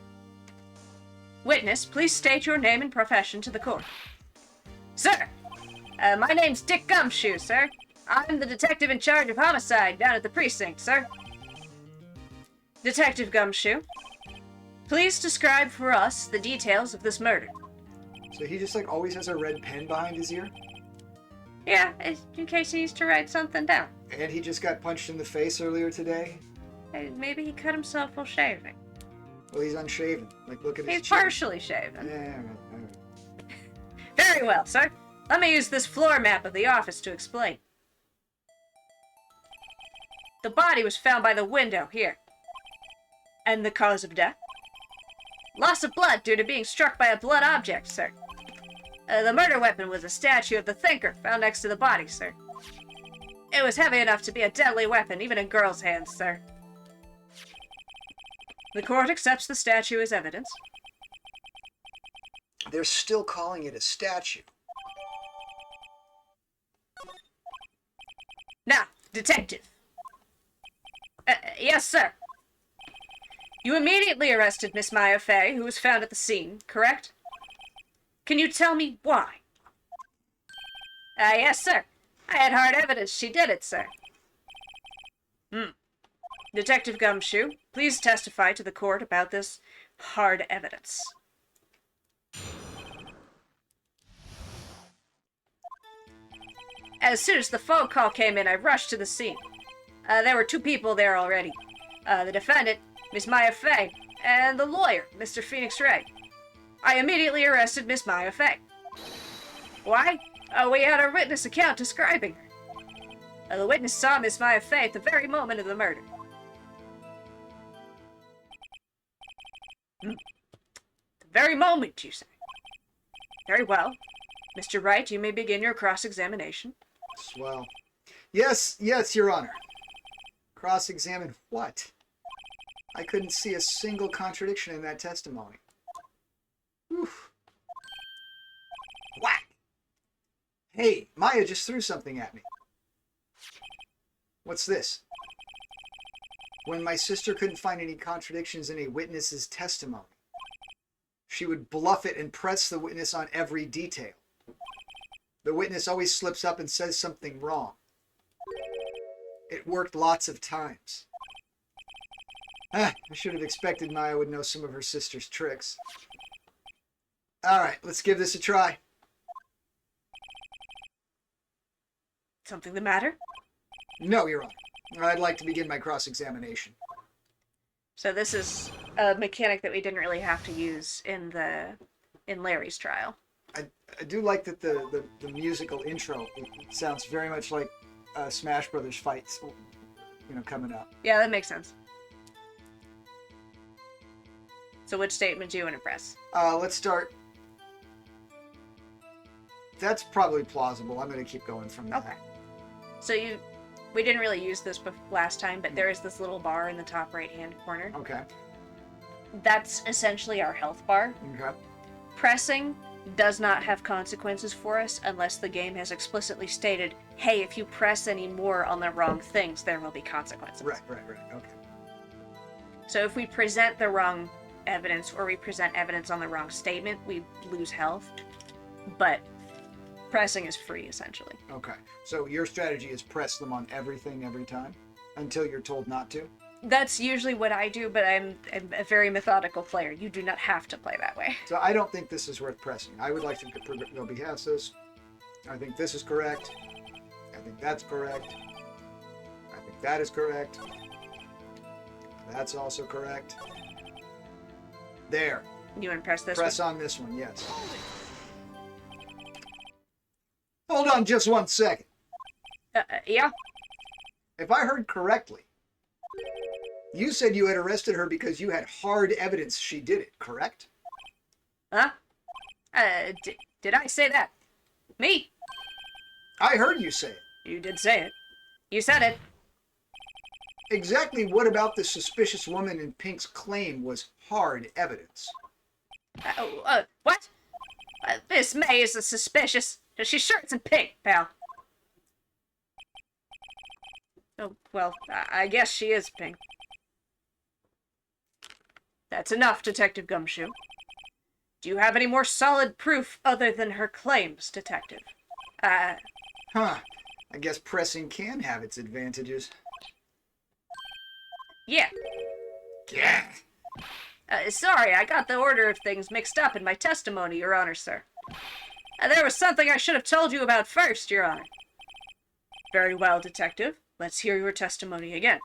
Witness, please state your name and profession to the court. Sir, my name's Dick Gumshoe, sir. I'm the detective in charge of homicide down at the precinct, sir. Detective Gumshoe, please describe for us the details of this murder. So he just like always has a red pen behind his ear? Yeah, in case he needs to write something down. And he just got punched in the face earlier today? Maybe he cut himself while shaving. Well, he's unshaven. Like, look at his He's chin. partially shaven. Yeah, all right. Very well, sir. Let me use this floor map of the office to explain. The body was found by the window here. And the cause of death? Loss of blood due to being struck by a blunt object, sir. The murder weapon was a statue of the thinker found next to the body, sir. It was heavy enough to be a deadly weapon, even in girls' hands, sir. The court accepts the statue as evidence. They're still calling it a statue. Now, detective. Yes, sir. You immediately arrested Miss Maya Fey, who was found at the scene, correct? Can you tell me why? Yes, sir. I had hard evidence she did it, sir. Detective Gumshoe, please testify to the court about this hard evidence. As soon as the phone call came in, I rushed to the scene. There were two people there already. The defendant, Miss Maya Fey, and the lawyer, Mr. Phoenix Ray. I immediately arrested Miss Maya Fey. Why? We had a witness account describing her. The witness saw Miss Maya Fey at the very moment of the murder. The very moment, you say? Very well. Mr. Wright, you may begin your cross-examination. Swell. Yes, Your Honor. Cross-examine what? I couldn't see a single contradiction in that testimony. Oof. Whack! Hey, Maya just threw something at me. What's this? When my sister couldn't find any contradictions in a witness's testimony, she would bluff it and press the witness on every detail. The witness always slips up and says something wrong. It worked lots of times. I should have expected Maya would know some of her sister's tricks. All right, let's give this a try. Something the matter? No, Your Honor. I'd like to begin my cross-examination. So this is a mechanic that we didn't really have to use in Larry's trial. I do like that the musical intro, it sounds very much like Smash Brothers fights, coming up. Yeah, that makes sense. So which statement do you want to press? Let's start. That's probably plausible. I'm going to keep going from that. Okay. So we didn't really use this last time, but there is this little bar in the top right-hand corner. Okay. That's essentially our health bar. Okay. Pressing does not have consequences for us unless the game has explicitly stated, hey, if you press any more on the wrong things, there will be consequences. Right. Okay. So if we present the wrong evidence or we present evidence on the wrong statement, we lose health. But pressing is free, essentially. Okay. So your strategy is press them on everything every time until you're told not to? That's usually what I do, but I'm a very methodical player. You do not have to play that way. So I don't think this is worth pressing. I would like to go past this. I think this is correct. I think that's correct. I think that is correct. That's also correct. There. You want to press this Press one? on this one, yes. Hold on just 1 second. Yeah? If I heard correctly, you said you had arrested her because you had hard evidence she did it, correct? Huh? Did I say that? Me? I heard you say it. You did say it. You said it. Exactly what about the suspicious woman in pink's claim was hard evidence? What? Miss May is suspicious. She's sure it's in pink, pal. Oh, well, I guess she is pink. That's enough, Detective Gumshoe. Do you have any more solid proof other than her claims, Detective? Huh. I guess pressing can have its advantages. Yeah. Yeah. Sorry, I got the order of things mixed up in my testimony, Your Honor, sir. There was something I should have told you about first, Your Honor. Very well, Detective. Let's hear your testimony again.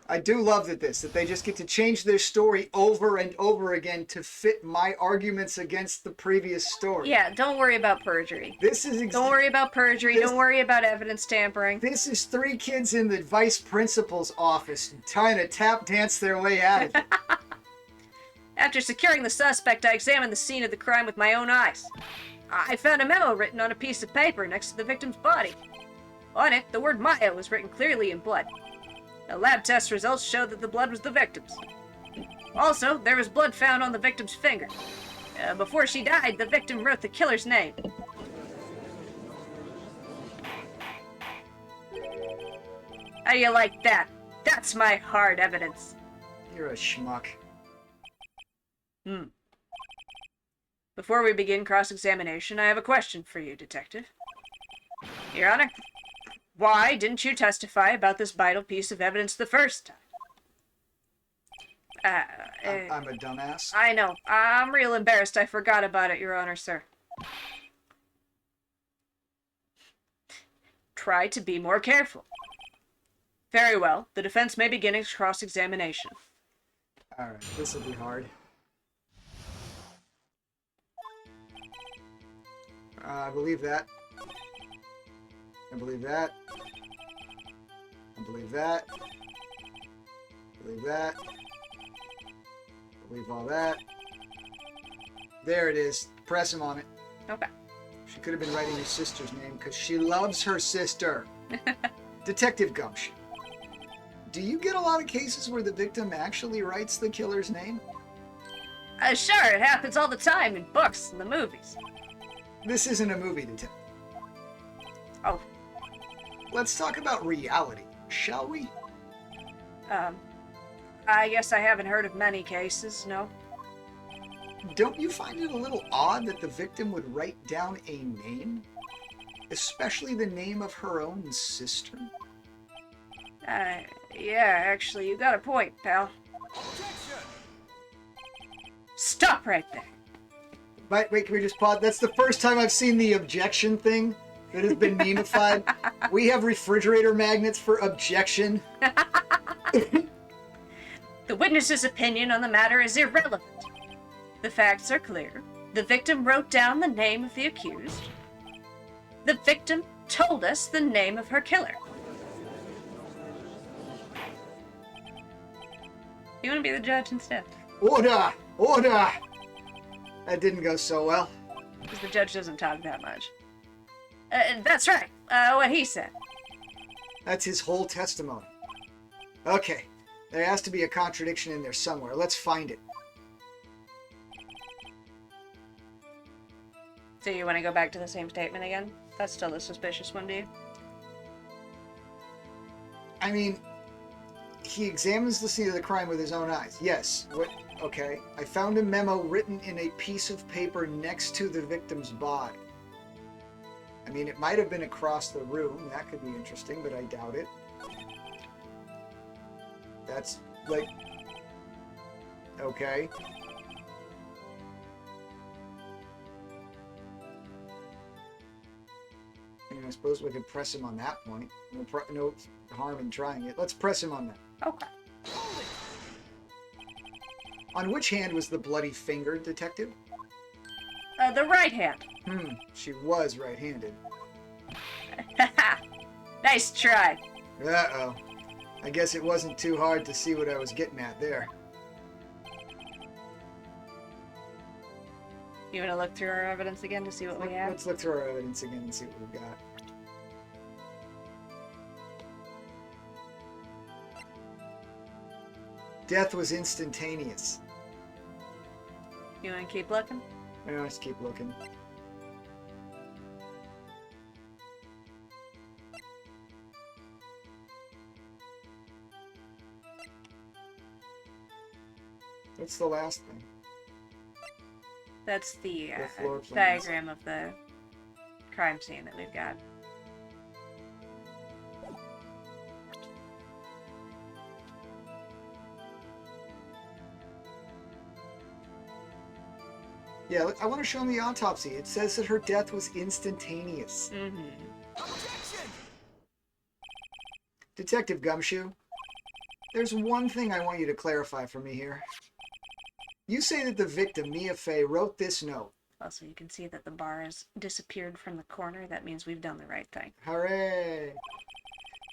I do love that they just get to change their story over and over again to fit my arguments against the previous story. Yeah, don't worry about perjury. Don't worry about perjury. Don't worry about evidence tampering. This is three kids in the vice principal's office trying to tap dance their way out of it. After securing the suspect, I examined the scene of the crime with my own eyes. I found a memo written on a piece of paper next to the victim's body. On it, the word Maya was written clearly in blood. The lab test results showed that the blood was the victim's. Also, there was blood found on the victim's finger. Before she died, the victim wrote the killer's name. How do you like that? That's my hard evidence. You're a schmuck. Before we begin cross-examination, I have a question for you, Detective. Your Honor, why didn't you testify about this vital piece of evidence the first time? I'm a dumbass. I know. I'm real embarrassed I forgot about it, Your Honor, sir. Try to be more careful. Very well. The defense may begin its cross-examination. Alright, this will be hard. I believe that. I believe that. I believe that. I believe that. I believe all that. There it is. Press him on it. Okay. She could have been writing her sister's name because she loves her sister. Detective Gumshoe. Do you get a lot of cases where the victim actually writes the killer's name? Sure, it happens all the time in books and the movies. This isn't a movie, Detective. Oh. Let's talk about reality, shall we? I guess I haven't heard of many cases, no? Don't you find it a little odd that the victim would write down a name? Especially the name of her own sister? Yeah, actually, you got a point, pal. Stop right there. Wait, can we just pause? That's the first time I've seen the objection thing that has been memified. We have refrigerator magnets for objection. The witness's opinion on the matter is irrelevant. The facts are clear. The victim wrote down the name of the accused. The victim told us the name of her killer. You want to be the judge instead? Order! Order! That didn't go so well. Because the judge doesn't talk that much. That's right. What he said. That's his whole testimony. Okay. There has to be a contradiction in there somewhere. Let's find it. So you want to go back to the same statement again? That's still the suspicious one to you? I mean, he examines the scene of the crime with his own eyes. Yes. What? Okay. I found a memo written in a piece of paper next to the victim's body. I mean, it might have been across the room. That could be interesting, but I doubt it. That's, like... Okay. I mean, I suppose we could press him on that point. No harm in trying it. Let's press him on that. Okay. On which hand was the bloody finger, Detective? The right hand. She was right-handed. Nice try. Uh-oh. I guess it wasn't too hard to see what I was getting at there. You want to look through our evidence again to see what we have? Let's look through our evidence again and see what we've got. Death was instantaneous. You want to keep looking? Let's keep looking. What's the last thing? That's the floor plans. diagram of the crime scene that we've got. Yeah, I want to show him the autopsy. It says that her death was instantaneous. Mm-hmm. Detective Gumshoe, there's one thing I want you to clarify for me here. You say that the victim, Mia Fey, wrote this note. Also, you can see that the bar has disappeared from the corner. That means we've done the right thing. Hooray!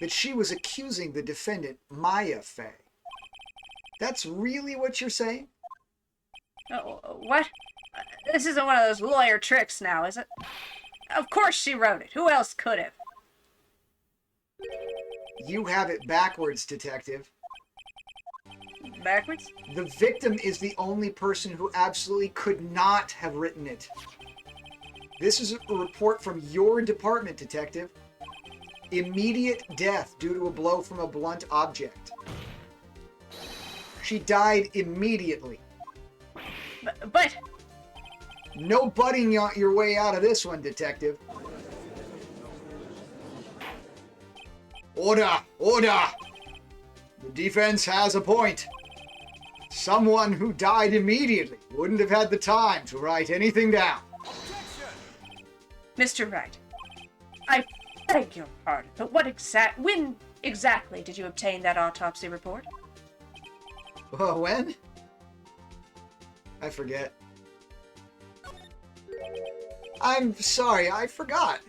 That she was accusing the defendant, Maya Fey. That's really what you're saying? Oh, what? This isn't one of those lawyer tricks now, is it? Of course she wrote it. Who else could have? You have it backwards, Detective. Backwards? The victim is the only person who absolutely could not have written it. This is a report from your department, Detective. Immediate death due to a blow from a blunt object. She died immediately. But... No butting your way out of this one, Detective. Order! Order! The defense has a point. Someone who died immediately wouldn't have had the time to write anything down. Mr. Wright, I beg your pardon, but when exactly did you obtain that autopsy report? When? I forget. I'm sorry, I forgot.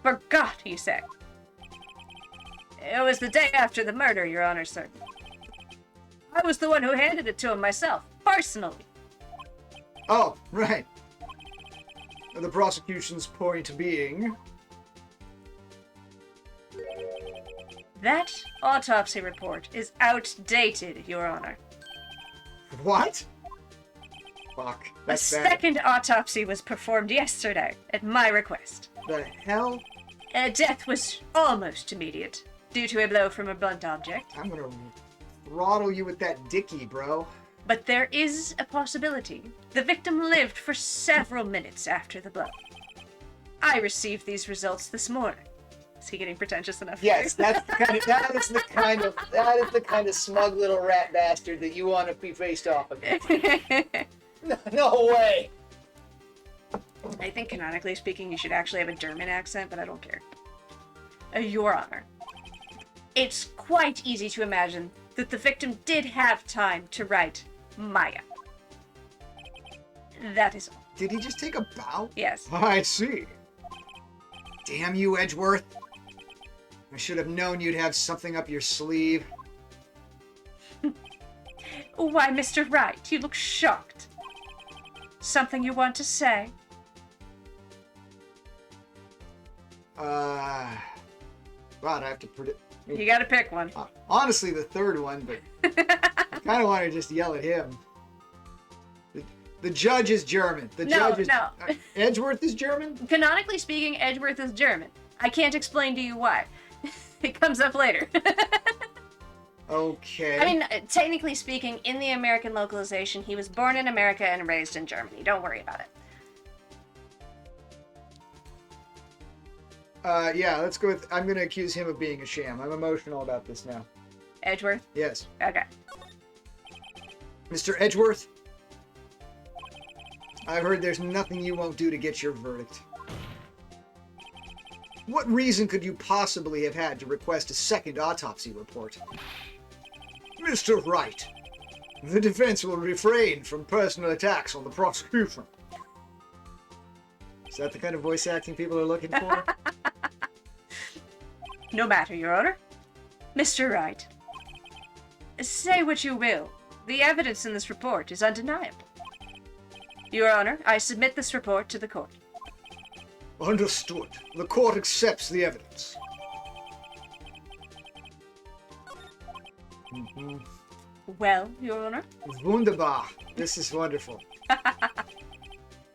Forgot, you say? It was the day after the murder, Your Honor, sir. I was the one who handed it to him myself, personally. Oh, right. The prosecution's point being... That autopsy report is outdated, Your Honor. What? Fuck. A That's bad. second autopsy was performed yesterday, at my request. The hell? Death was almost immediate, due to a blow from a blunt object. I'm gonna throttle you with that dickie, bro. But there is a possibility. The victim lived for several minutes after the blow. I received these results this morning. Is he getting pretentious enough? Yes, that's the kind of that is the kind of smug little rat bastard that you want to be faced off against. No way. I think canonically speaking, you should actually have a German accent, but I don't care. Your Honor, it's quite easy to imagine that the victim did have time to write Maya. That is all. Did he just take a bow? Yes. I see. Damn you, Edgeworth. I should have known you'd have something up your sleeve. Why, Mr. Wright, you look shocked. Something you want to say? God, I have to predict. You gotta pick one. Honestly, the third one, but I kind of want to just yell at him. The judge is German. The judge is... No. Edgeworth is German? Canonically speaking, Edgeworth is German. I can't explain to you why. It comes up later. Okay. I mean, technically speaking, in the American localization, he was born in America and raised in Germany. Don't worry about it. Yeah, let's go with... I'm going to accuse him of being a sham. I'm emotional about this now. Edgeworth? Yes. Okay. Mr. Edgeworth, I've heard there's nothing you won't do to get your verdict. What reason could you possibly have had to request a second autopsy report? Mr. Wright, the defense will refrain from personal attacks on the prosecution. Is that the kind of voice acting people are looking for? No matter, Your Honor. Mr. Wright, say what you will. The evidence in this report is undeniable. Your Honor, I submit this report to the court. Understood. The court accepts the evidence. Well, Your Honor, Wunderbar. This is wonderful.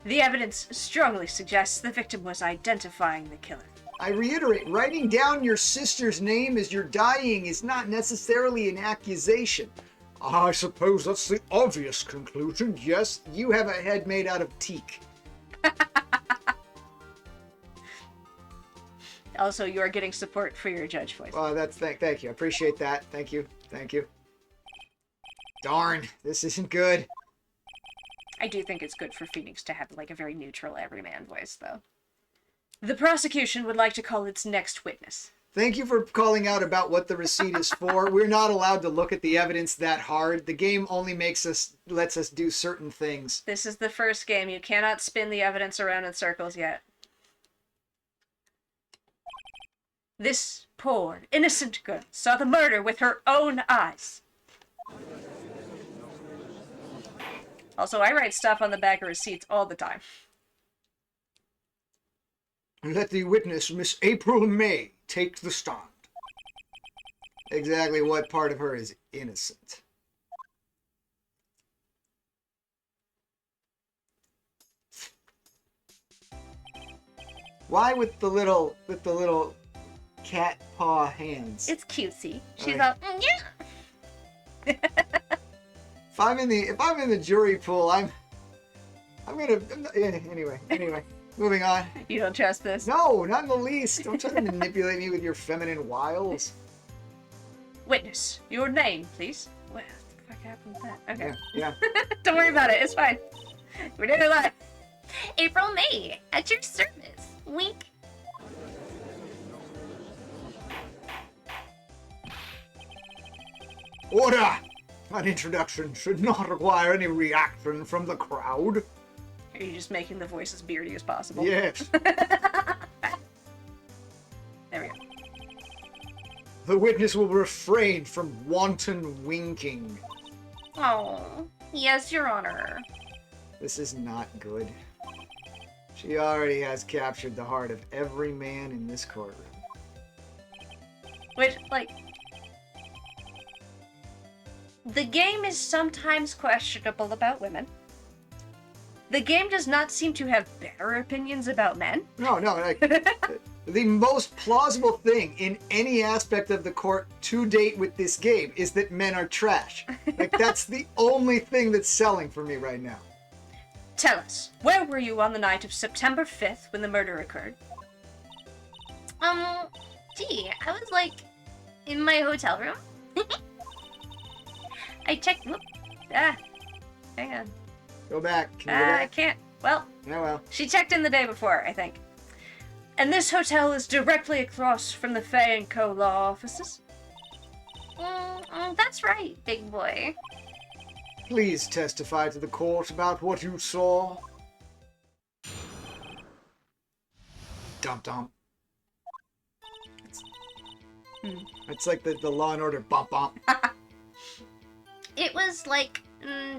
the evidence strongly suggests the victim was identifying the killer. I reiterate, writing down your sister's name as you're dying is not necessarily an accusation. I suppose that's the obvious conclusion. Yes, you have a head made out of teak. Also, you are getting support for your judge voice. Thank you. I appreciate that. Thank you. Thank you. Darn, this isn't good. I do think it's good for Phoenix to have, like, a very neutral everyman voice, though. The prosecution would like to call its next witness. Thank you for calling out about what the receipt is for. We're not allowed to look at the evidence that hard. The game only lets us do certain things. This is the first game. You cannot spin the evidence around in circles yet. This poor, innocent girl saw the murder with her own eyes. Also, I write stuff on the back of receipts all the time. Let the witness, Miss April May, take the stand. Exactly what part of her is innocent? Why with the little cat paw hands? It's cutesy. She's Okay. all, yeah. If I'm in the jury pool, anyway. Moving on. You don't trust this? No, not in the least. Don't try to manipulate me with your feminine wiles. Witness, your name, please. What the fuck happened with that? Okay. Yeah. Don't worry about it. It's fine. We're doing it live. April May, at your service. Wink. Order! An introduction should not require any reaction from the crowd. Are you just making the voice as beardy as possible? Yes. There we go. The witness will refrain from wanton winking. Oh, yes, Your Honor. This is not good. She already has captured the heart of every man in this courtroom. Which, like... The game is sometimes questionable about women. The game does not seem to have better opinions about men. No, like, the most plausible thing in any aspect of the court to date with this game is that men are trash. Like, that's the only thing that's selling for me right now. Tell us, where were you on the night of September 5th when the murder occurred? I was, like, in my hotel room. I checked, whoop, hang on. Go back. Can you go I back? can't, well, Yeah, well. she checked in the day before, I think. And this hotel is directly across from the Fay & Co. law offices? That's right, big boy. Please testify to the court about what you saw. Dump. It's like the Law and Order bump. It was like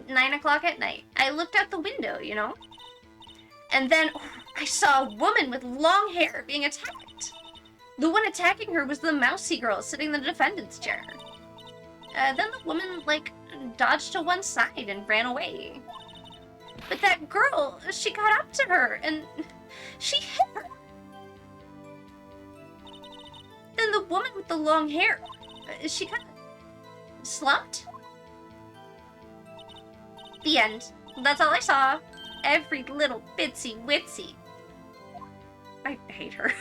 9 o'clock at night. I looked out the window, you know? And then I saw a woman with long hair being attacked. The one attacking her was the mousy girl sitting in the defendant's chair. Then the woman, like, dodged to one side and ran away. But that girl, she got up to her and she hit her. Then the woman with the long hair, she kind of slumped. The end. That's all I saw. Every little bitsy witsy. I hate her.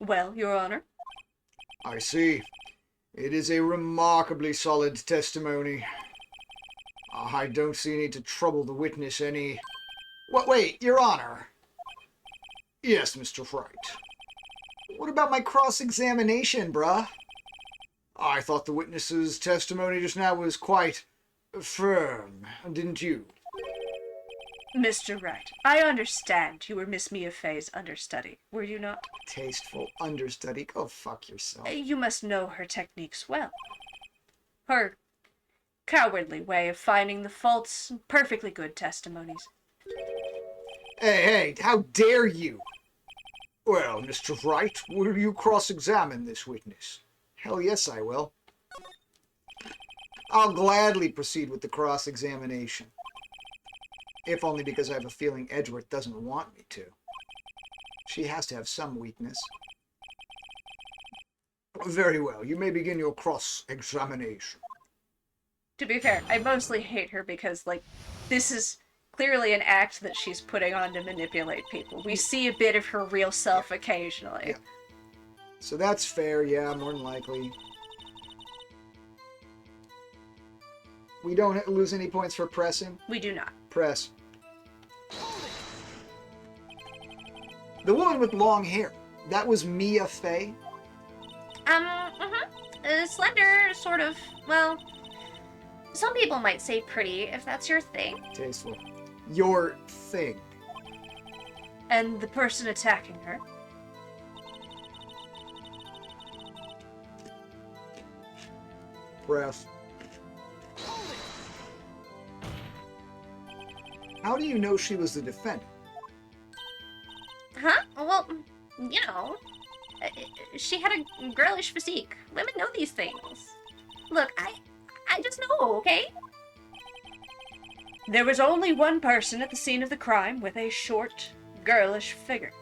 Well, Your Honor. I see. It is a remarkably solid testimony. I don't see need to trouble the witness any... Wait, Your Honor. Yes, Mr. Wright. What about my cross-examination, bruh? I thought the witness's testimony just now was quite firm, didn't you? Mr. Wright, I understand you were Miss Mia Fey's understudy, were you not? Tasteful understudy. Go fuck yourself. You must know her techniques well. Her cowardly way of finding the faults in perfectly good testimonies. Hey, how dare you? Well, Mr. Wright, will you cross-examine this witness? Hell yes, I will. I'll gladly proceed with the cross-examination. If only because I have a feeling Edgeworth doesn't want me to. She has to have some weakness. Very well, you may begin your cross-examination. To be fair, I mostly hate her because, like, this is clearly an act that she's putting on to manipulate people. We see a bit of her real self occasionally. Yeah. So that's fair, yeah, more than likely. We don't lose any points for pressing? We do not. Press. The woman with long hair. That was Mia Fey? Slender, sort of, well, some people might say pretty, if that's your thing. Tasteful. Your thing. And the person attacking her? Press. How do you know she was the defendant? Huh? Well, you know, she had a girlish physique. Women know these things. Look, I just know, okay? There was only one person at the scene of the crime with a short, girlish figure.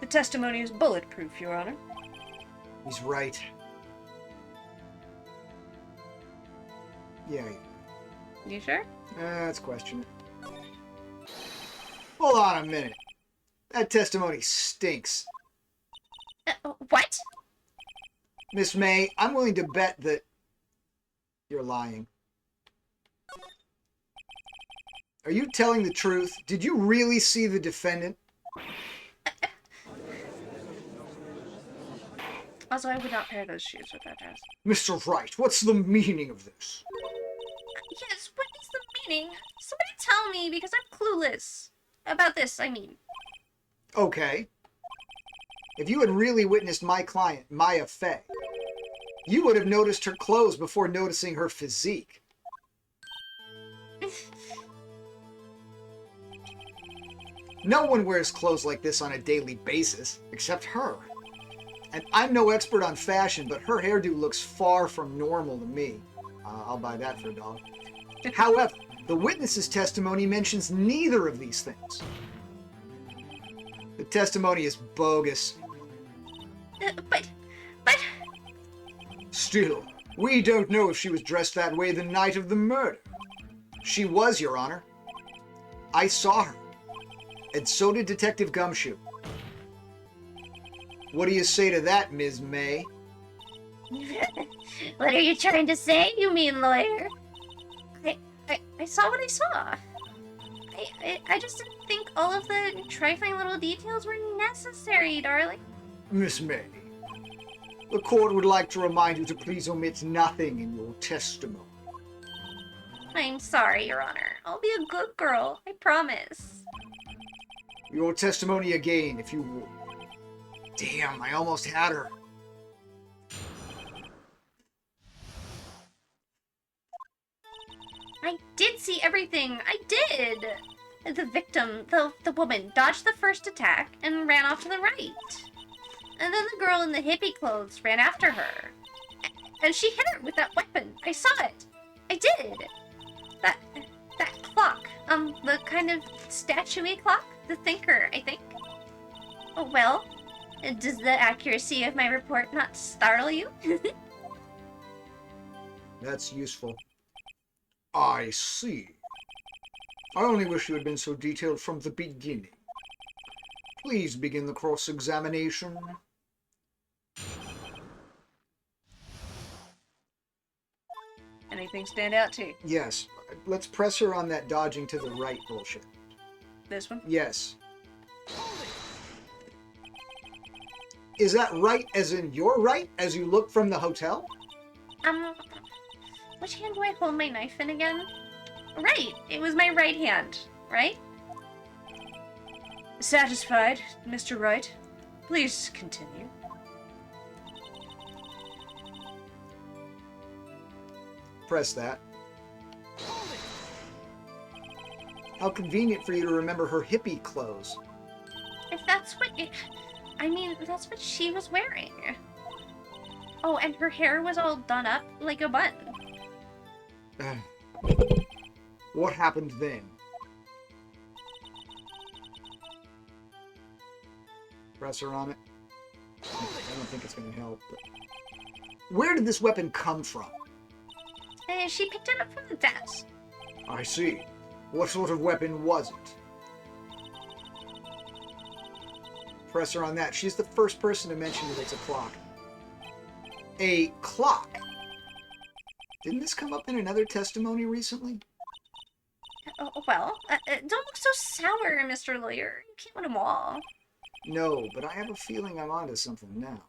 The testimony is bulletproof, Your Honor. He's right. Yeah, You sure? let's question it. Hold on a minute. That testimony stinks. What? Miss May, I'm willing to bet that you're lying. Are you telling the truth? Did you really see the defendant? Also, I would not pair those shoes with that dress. Mr. Wright, what's the meaning of this? Yes, what is the meaning? Somebody tell me, because I'm clueless. About this, I mean. Okay. If you had really witnessed my client, Maya Fey, you would have noticed her clothes before noticing her physique. No one wears clothes like this on a daily basis, except her. And I'm no expert on fashion, but her hairdo looks far from normal to me. I'll buy that for $1. However, the witness's testimony mentions neither of these things. The testimony is bogus. But... Still, we don't know if she was dressed that way the night of the murder. She was, Your Honor. I saw her. And so did Detective Gumshoe. What do you say to that, Ms. May? What are you trying to say, you mean lawyer? I saw what I saw. I just didn't think all of the trifling little details were necessary, darling. Miss May, the court would like to remind you to please omit nothing in your testimony. I'm sorry, Your Honor. I'll be a good girl, I promise. Your testimony again, if you would. Damn, I almost had her. I did see everything. I did. The victim, the woman, dodged the first attack and ran off to the right. And then the girl in the hippie clothes ran after her. And she hit her with that weapon. I saw it. I did. That clock. The kind of statue-y clock? The thinker, I think. Oh, well. Does the accuracy of my report not startle you? That's useful. I see. I only wish you had been so detailed from the beginning. Please begin the cross-examination. Anything stand out to you? Yes. Let's press her on that dodging to the right bullshit. This one? Yes. Is that right as in your right as you look from the hotel? Which hand do I hold my knife in again? Right, it was my right hand, right? Satisfied, Mr. Wright? Please continue. Press that. How convenient for you to remember her hippie clothes. If that's what that's what she was wearing. Oh, and her hair was all done up like a bun. What happened then? Press her on it. I don't think it's going to help. But... Where did this weapon come from? She picked it up from the desk. I see. What sort of weapon was it? Press her on that. She's the first person to mention that it's a clock. A clock? Didn't this come up in another testimony recently? Oh, well, don't look so sour, Mr. Lawyer. You can't win them all. No, but I have a feeling I'm onto something now.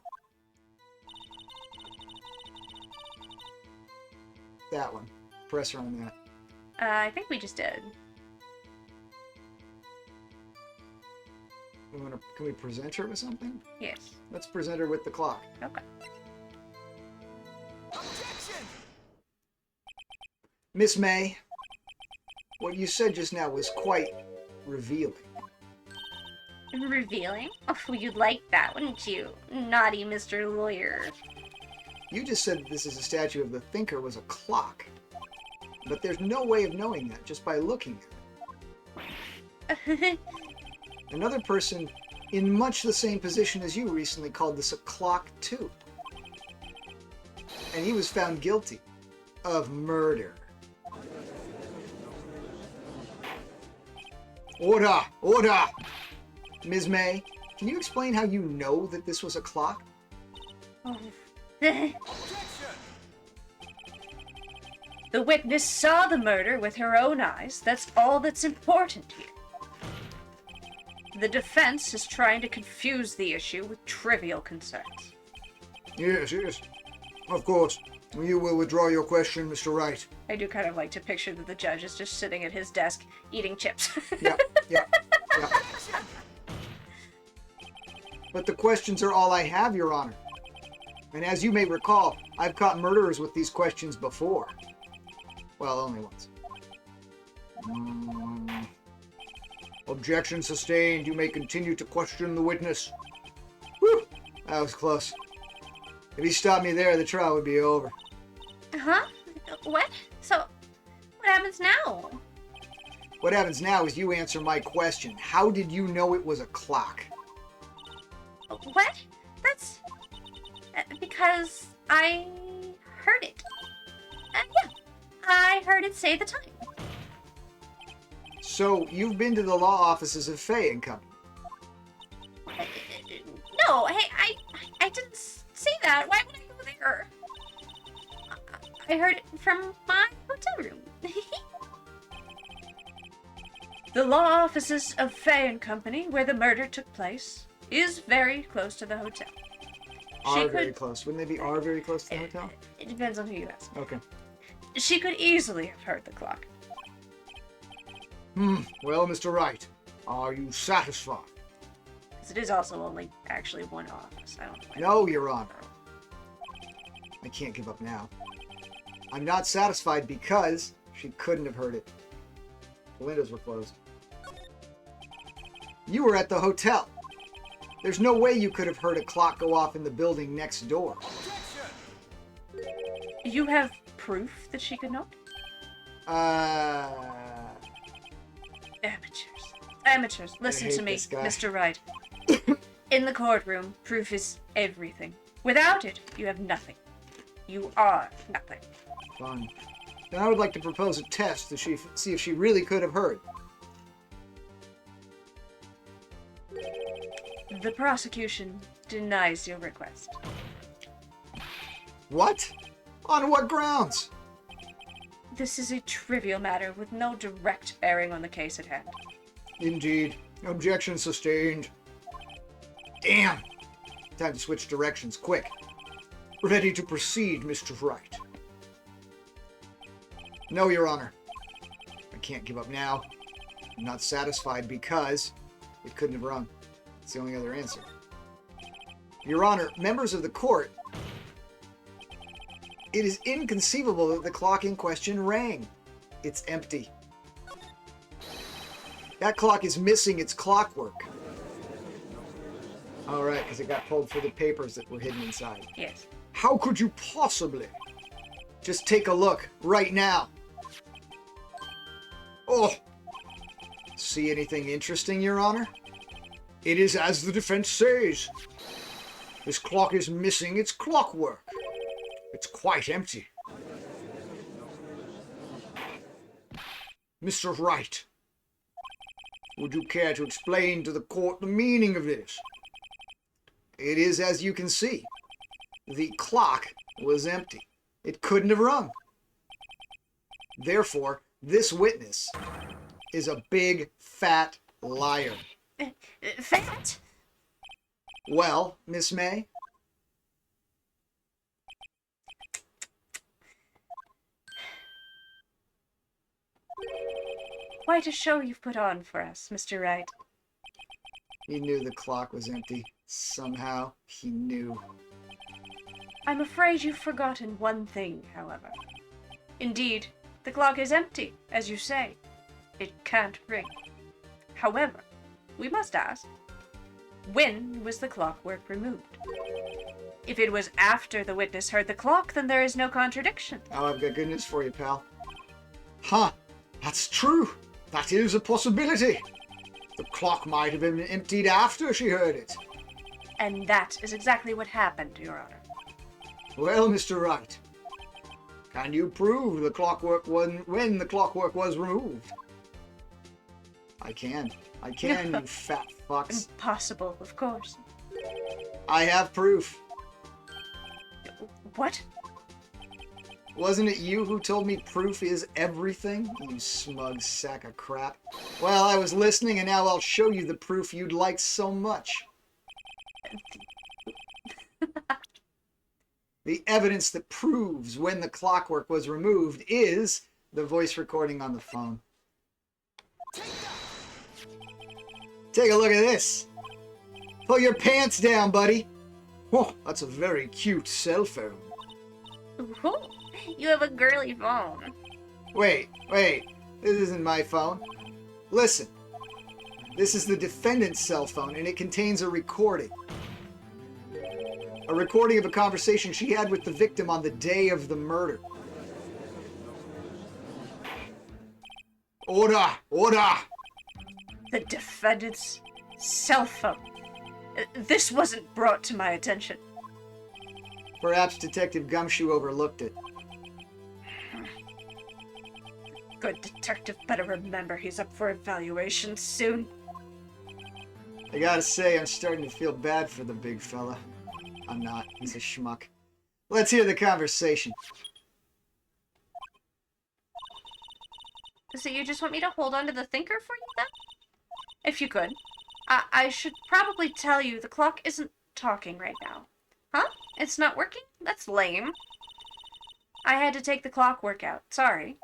That one. Press her on that. I think we just did. Can we present her with something? Yes. Let's present her with the clock. Okay. Objection! Miss May, what you said just now was quite revealing. Revealing? Oh, you'd like that, wouldn't you? Naughty Mr. Lawyer. You just said that this is a statue of the thinker was a clock. But there's no way of knowing that just by looking at it. Another person in much the same position as you recently called this a clock too. And he was found guilty of murder. Order! Order! Ms. May, can you explain how you know that this was a clock? Oh. Objection! The witness saw the murder with her own eyes. That's all that's important here. The defense is trying to confuse the issue with trivial concerns. Yes, yes. Of course. You will withdraw your question, Mr. Wright. I do kind of like to picture that the judge is just sitting at his desk eating chips. Yeah, yeah, yeah. But the questions are all I have, Your Honor. And as you may recall, I've caught murderers with these questions before. Well, only once. Objection sustained. You may continue to question the witness. Whew, that was close. If he stopped me there, the trial would be over. Huh? What? So, what happens now? What happens now is you answer my question. How did you know it was a clock? What? That's... because I heard it. Yeah, I heard it say the time. So, you've been to the law offices of Fay and Company. No, hey, I didn't say that. Why would I go there? I heard it from my hotel room. The law offices of Fay and Company, where the murder took place, is very close to the hotel. Very close. Wouldn't they be very close to the hotel? It depends on who you ask. Okay. She could easily have heard the clock. Well, Mr. Wright, are you satisfied? Because it is also only actually one office. I don't know. No, Your Honor. I can't give up now. I'm not satisfied because she couldn't have heard it. The windows were closed. You were at the hotel. There's no way you could have heard a clock go off in the building next door. You have proof that she could not? Amateurs. Amateurs, listen to me, this guy. Mr. Wright. In the courtroom, proof is everything. Without it, you have nothing. You are nothing. Fine. Then I would like to propose a test to see if she really could have heard. The prosecution denies your request. What? On what grounds? This is a trivial matter with no direct bearing on the case at hand. Indeed. Objection sustained. Damn! Time to switch directions, quick. Ready to proceed, Mr. Wright. No, Your Honor. I can't give up now. I'm not satisfied because it couldn't have rung. It's the only other answer. Your Honor, members of the court, it is inconceivable that the clock in question rang. It's empty. That clock is missing its clockwork. All right, because it got pulled for the papers that were hidden inside. Yes. How could you possibly? Just take a look right now. Oh, see anything interesting, Your Honor? It is as the defense says. This clock is missing its clockwork. It's quite empty. Mr. Wright, would you care to explain to the court the meaning of this? It is as you can see. The clock was empty. It couldn't have rung. Therefore, this witness is a big, fat liar. Fat? Well, Miss May? Quite a show you've put on for us, Mr. Wright. He knew the clock was empty. Somehow, he knew. I'm afraid you've forgotten one thing, however. Indeed, the clock is empty, as you say. It can't ring. However, we must ask, when was the clockwork removed? If it was after the witness heard the clock, then there is no contradiction. Oh, I've got good news for you, pal. Huh, that's true. That is a possibility. The clock might have been emptied after she heard it. And that is exactly what happened, Your Honor. Well, Mr. Wright, can you prove the clockwork when the clockwork was removed? I can, you fat fucks. Impossible, of course. I have proof. What? Wasn't it you who told me proof is everything? You smug sack of crap. Well, I was listening, and now I'll show you the proof you'd like so much. The evidence that proves when the clockwork was removed is the voice recording on the phone. Take a look at this. Pull your pants down, buddy. Oh, that's a very cute cell phone. Ooh, you have a girly phone. Wait. This isn't my phone. Listen. This is the defendant's cell phone, and it contains a recording. A recording of a conversation she had with the victim on the day of the murder. Order! The defendant's cell phone. This wasn't brought to my attention. Perhaps Detective Gumshoe overlooked it. Good detective better remember he's up for evaluation soon. I gotta say, I'm starting to feel bad for the big fella. I'm not. He's a schmuck. Let's hear the conversation. So you just want me to hold on to the thinker for you, then? If you could. I should probably tell you the clock isn't talking right now. Huh? It's not working? That's lame. I had to take the clockwork out. Sorry.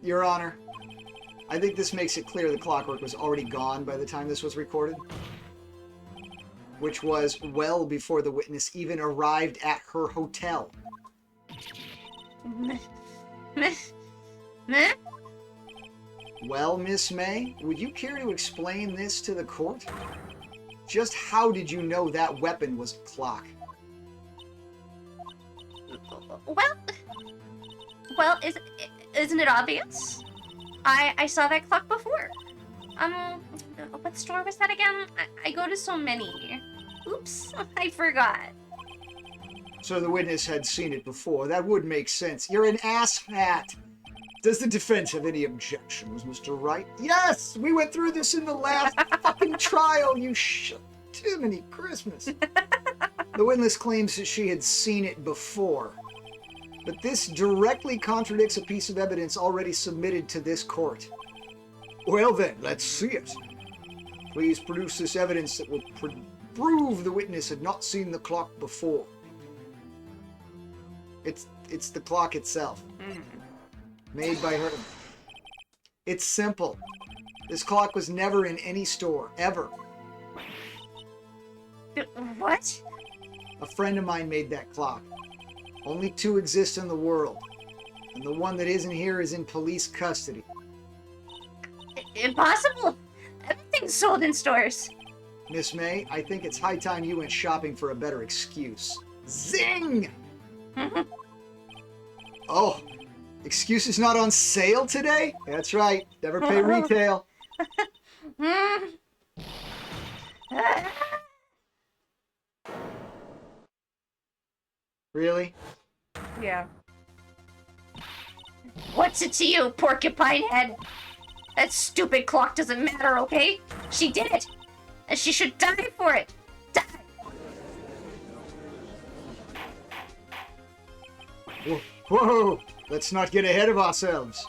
Your Honor, I think this makes it clear the clockwork was already gone by the time this was recorded. Which was well before the witness even arrived at her hotel. Meh? Well, Miss May, would you care to explain this to the court? Just how did you know that weapon was a clock? Well, isn't it obvious? I saw that clock before. What store was that again? I go to so many. Oops, I forgot. So the witness had seen it before. That would make sense. You're an asshat. Does the defense have any objections, Mr. Wright? Yes! We went through this in the last fucking trial, you Timony Christmas. The witness claims that she had seen it before. But this directly contradicts a piece of evidence already submitted to this court. Well then, let's see it. Please produce this evidence that will prove the witness had not seen the clock before. It's the clock itself. Made by her. It's simple. This clock was never in any store, ever. What? A friend of mine made that clock. Only 2 exist in the world. And the one that isn't here is in police custody. Impossible! Everything's sold in stores. Miss May, I think it's high time you went shopping for a better excuse. Zing! Oh, excuses not on sale today? That's right. Never pay retail. Really? Yeah. What's it to you, porcupine head? That stupid clock doesn't matter, okay? She did it. And she should die for it. Die. Whoa! Let's not get ahead of ourselves.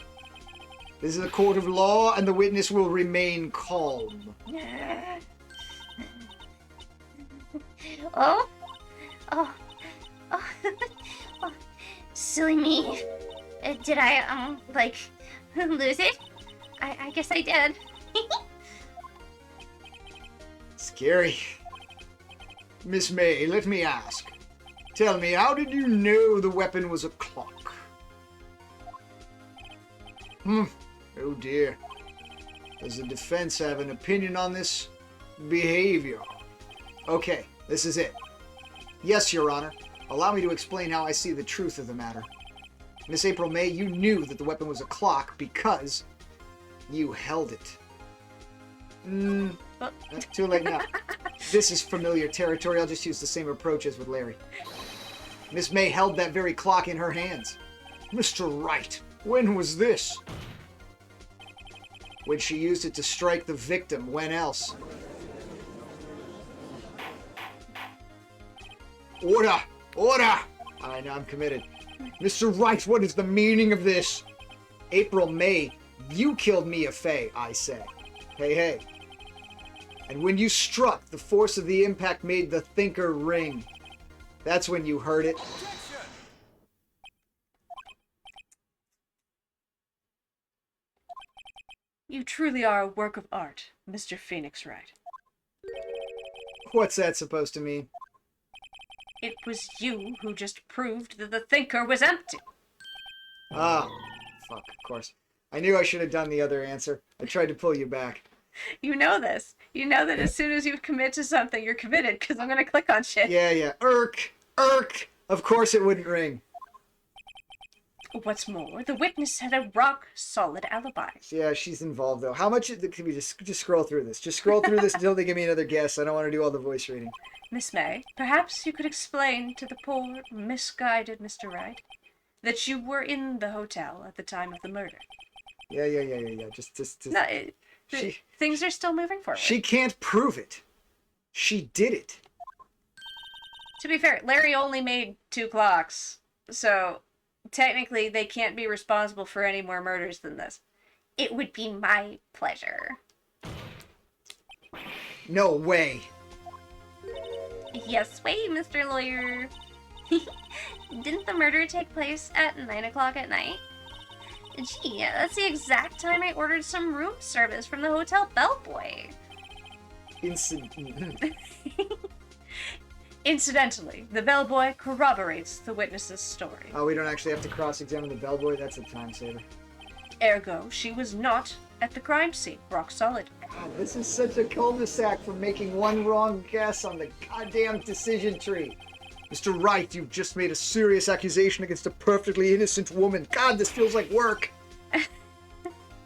This is a court of law, and the witness will remain calm. Oh? Oh. Oh. Oh. Silly me. Did I, lose it? I guess I did. Scary. Miss May, let me ask. Tell me, how did you know the weapon was a clock? Oh dear. Does the defense have an opinion on this behavior? Okay, this is it. Yes, Your Honor. Allow me to explain how I see the truth of the matter. Miss April May, you knew that the weapon was a clock because you held it. Too late now. This is familiar territory. I'll just use the same approach as with Larry. Miss May held that very clock in her hands. Mr. Wright, when was this? When she used it to strike the victim. When else? Order! Order! I know I'm committed. Mr. Wright, what is the meaning of this? April May, you killed Mia Fey, I say. Hey, hey. And when you struck, the force of the impact made the thinker ring. That's when you heard it. Objection! You truly are a work of art, Mr. Phoenix Wright. What's that supposed to mean? It was you who just proved that the thinker was empty. Ah, fuck, of course. I knew I should have done the other answer. I tried to pull you back. You know this. You know that as soon as you commit to something, you're committed, because I'm going to click on shit. Yeah. Irk! Of course it wouldn't ring. What's more, the witness had a rock-solid alibi. Yeah, she's involved, though. How much can we just scroll through this? Just scroll through this until they give me another guess. I don't want to do all the voice reading. Miss May, perhaps you could explain to the poor, misguided Mr. Wright that you were in the hotel at the time of the murder. Yeah. Just. No, She- things are still moving forward. She can't prove it. She did it. To be fair, Larry only made 2 clocks, so technically they can't be responsible for any more murders than this. It would be my pleasure. No way. Yes, way, Mr. Lawyer. Didn't the murder take place at 9 o'clock at night? Gee, that's the exact time I ordered some room service from the hotel bellboy. Incidentally, the bellboy corroborates the witness's story. Oh, we don't actually have to cross-examine the bellboy? That's a time saver. Ergo, she was not at the crime scene, rock solid. God, this is such a cul-de-sac for making one wrong guess on the goddamn decision tree. Mr. Wright, you've just made a serious accusation against a perfectly innocent woman. God, this feels like work.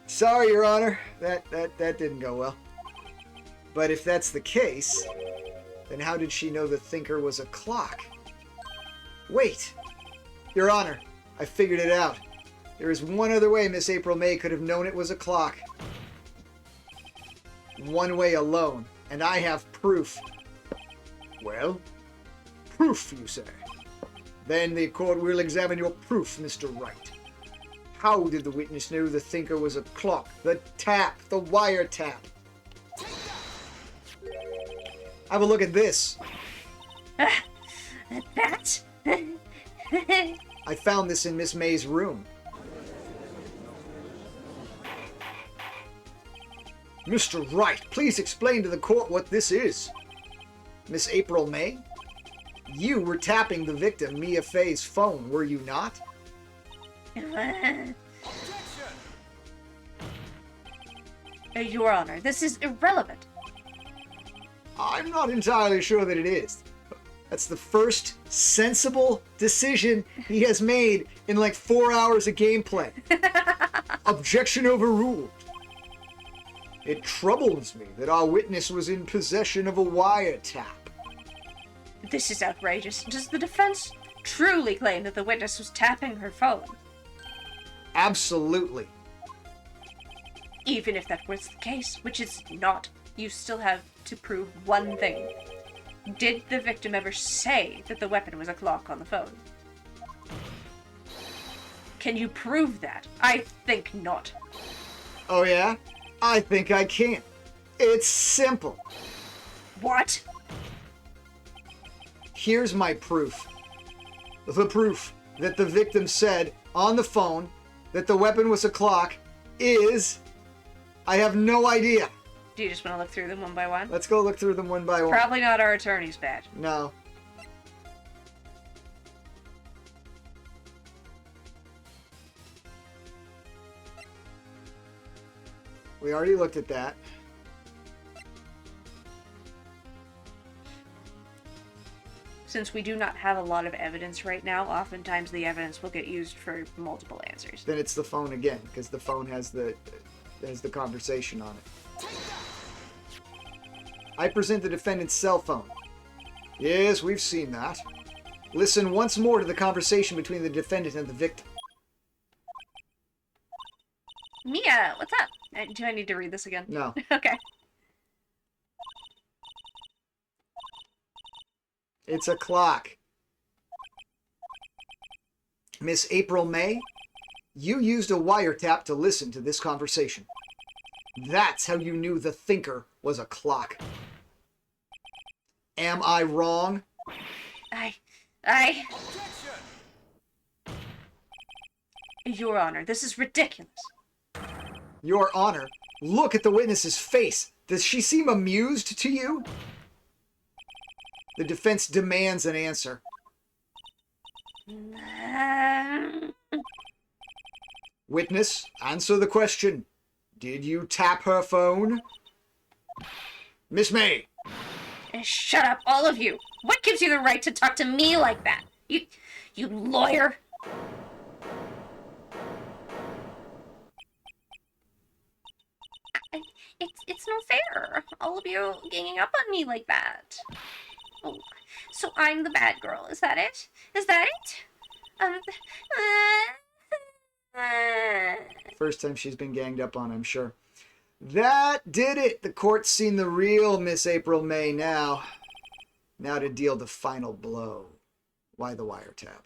Sorry, Your Honor. That didn't go well. But if that's the case, then how did she know the thinker was a clock? Wait! Your Honor, I figured it out. There is one other way Miss April May could have known it was a clock. One way alone, and I have proof. Well? Proof, you say? Then the court will examine your proof, Mr. Wright. How did the witness know the thinker was a clock? The tap, the wire tap. Have a look at this. That? I found this in Miss May's room. Mr. Wright, please explain to the court what this is. Miss April May? You were tapping the victim, Mia Fey's phone, were you not? Objection! Your Honor, this is irrelevant. I'm not entirely sure that it is. That's the first sensible decision he has made in like 4 hours of gameplay. Objection overruled. It troubles me that our witness was in possession of a wiretap. This is outrageous. Does the defense truly claim that the witness was tapping her phone? Absolutely. Even if that was the case, which it's not, you still have to prove one thing. Did the victim ever say that the weapon was a clock on the phone? Can you prove that? I think not. Oh yeah? I think I can. It's simple. What? Here's my proof. The proof that the victim said on the phone that the weapon was a clock is... I have no idea. Do you just want to look through them one by one? Let's go look through them one by one. Probably not our attorney's badge. No. We already looked at that. Since we do not have a lot of evidence right now, oftentimes the evidence will get used for multiple answers. Then it's the phone again, because the phone has the conversation on it. I present the defendant's cell phone. Yes, we've seen that. Listen once more to the conversation between the defendant and the victim. Mia, what's up? Do I need to read this again? No. Okay. It's a clock. Miss April May, you used a wiretap to listen to this conversation. That's how you knew the thinker was a clock. Am I wrong? I... Objection! Your Honor, this is ridiculous. Your Honor, look at the witness's face. Does she seem amused to you? The defense demands an answer. Witness, answer the question. Did you tap her phone? Miss May. Shut up, all of you. What gives you the right to talk to me like that? You lawyer. It's no fair. All of you ganging up on me like that. Oh, so I'm the bad girl. Is that it? Is that it? First time she's been ganged up on, I'm sure. That did it. The court's seen the real Miss April May now. Now to deal the final blow. Why the wiretap?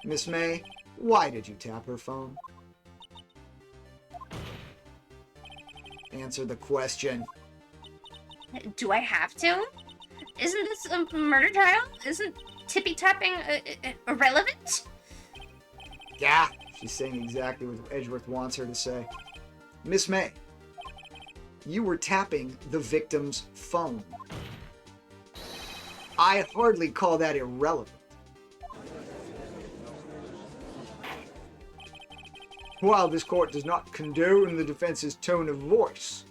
Miss May, why did you tap her phone? Answer the question. Do I have to? Isn't this a murder trial? Isn't tippy-tapping irrelevant? Yeah, she's saying exactly what Edgeworth wants her to say. Miss May, you were tapping the victim's phone. I hardly call that irrelevant. While this court does not condone the defense's tone of voice,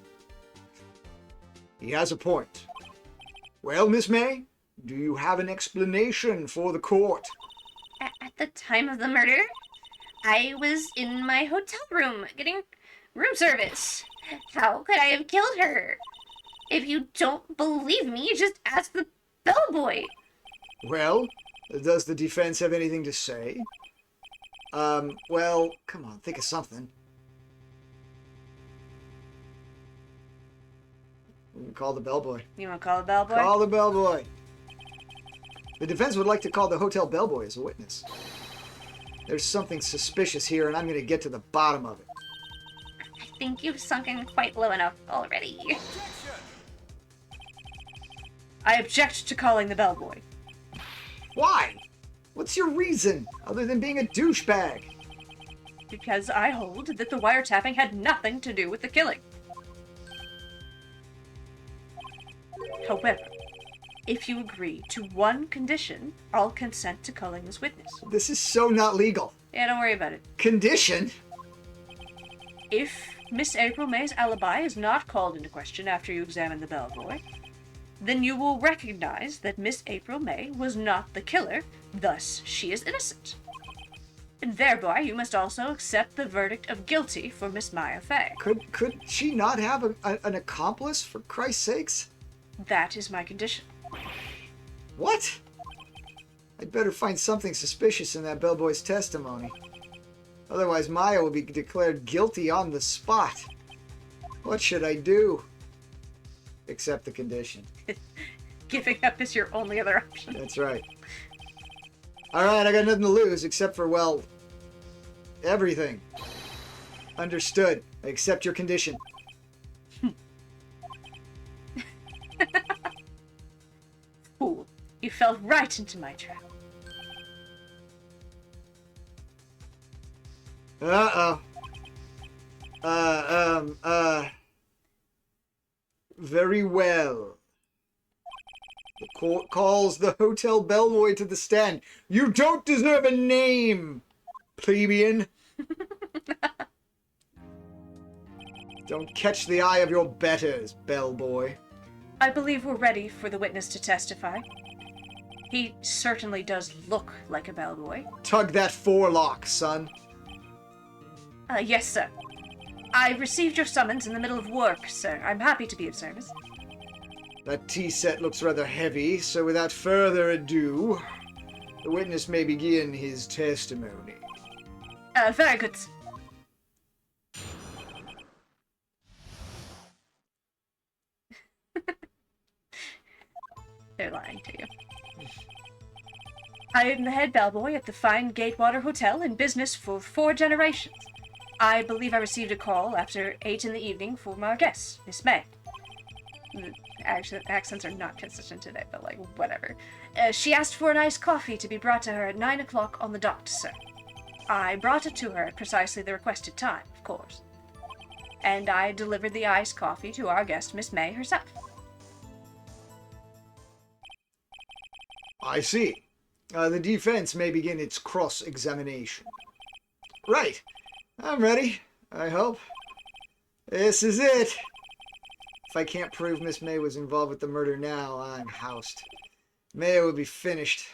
he has a point. Well, Miss May, do you have an explanation for the court? At the time of the murder, I was in my hotel room getting room service. How could I have killed her? If you don't believe me, just ask the bellboy. Well, does the defense have anything to say? Well, come on, think of something. We can call the bellboy. You want to call the bellboy? Call the bellboy. The defense would like to call the hotel bellboy as a witness. There's something suspicious here, and I'm going to get to the bottom of it. I think you've sunk in quite low enough already. Objection! I object to calling the bellboy. Why? What's your reason, other than being a douchebag? Because I hold that the wiretapping had nothing to do with the killing. However, if you agree to one condition, I'll consent to calling this witness. This is so not legal. Yeah, don't worry about it. Condition? If Miss April May's alibi is not called into question after you examine the bellboy, then you will recognize that Miss April May was not the killer, thus she is innocent. And thereby you must also accept the verdict of guilty for Miss Maya Fey. Could she not have an accomplice, for Christ's sakes? That is my condition. What? I'd better find something suspicious in that bellboy's testimony. Otherwise, Maya will be declared guilty on the spot. What should I do? Accept the condition. Giving up is your only other option. That's right. Alright, I got nothing to lose except for, well, everything. Understood. I accept your condition. Fool. You fell right into my trap. Uh-oh. Very well. The court calls the hotel bellboy to the stand. You don't deserve a name, plebeian. Don't catch the eye of your betters, bellboy. I believe we're ready for the witness to testify. He certainly does look like a bellboy. Tug that forelock, son. Yes, sir. I received your summons in the middle of work, sir. I'm happy to be of service. That tea set looks rather heavy, so without further ado, the witness may begin his testimony. Very good, sir. They're lying to you. I am the head bellboy at the fine Gatewater Hotel, in business for 4 generations. I believe I received a call after 8 in the evening from our guest, Miss May. Accents are not consistent today, but like, whatever. She asked for an iced coffee to be brought to her at 9 o'clock on the dot, sir. I brought it to her at precisely the requested time, of course. And I delivered the iced coffee to our guest, Miss May herself. I see. The defense may begin its cross-examination. Right. I'm ready, I hope. This is it. If I can't prove Miss May was involved with the murder now, I'm housed. May will be finished.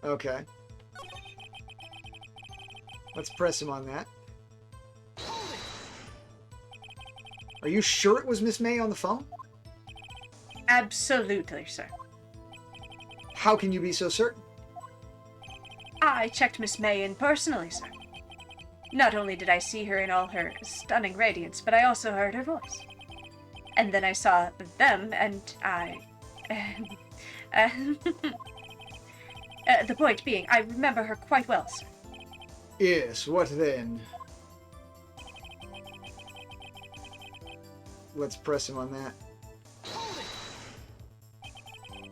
Okay. Let's press him on that. Are you sure it was Miss May on the phone? Absolutely, sir. How can you be so certain? I checked Miss May in personally, sir. Not only did I see her in all her stunning radiance, but I also heard her voice. And then I saw them, and I... the point being, I remember her quite well, sir. Yes, what then? Let's press him on that.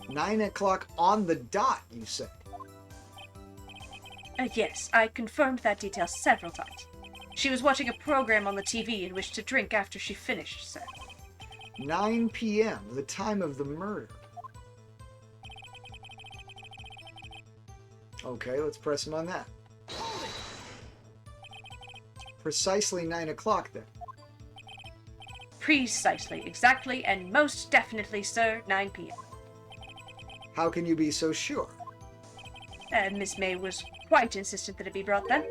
9 o'clock on the dot, you said? Yes, I confirmed that detail several times. She was watching a program on the TV and wished to drink after she finished, sir. 9 p.m., the time of the murder. Okay, let's press him on that. Precisely 9 o'clock, then. Precisely, exactly, and most definitely, sir, 9 p.m. How can you be so sure? Miss May was quite insistent that it be brought then.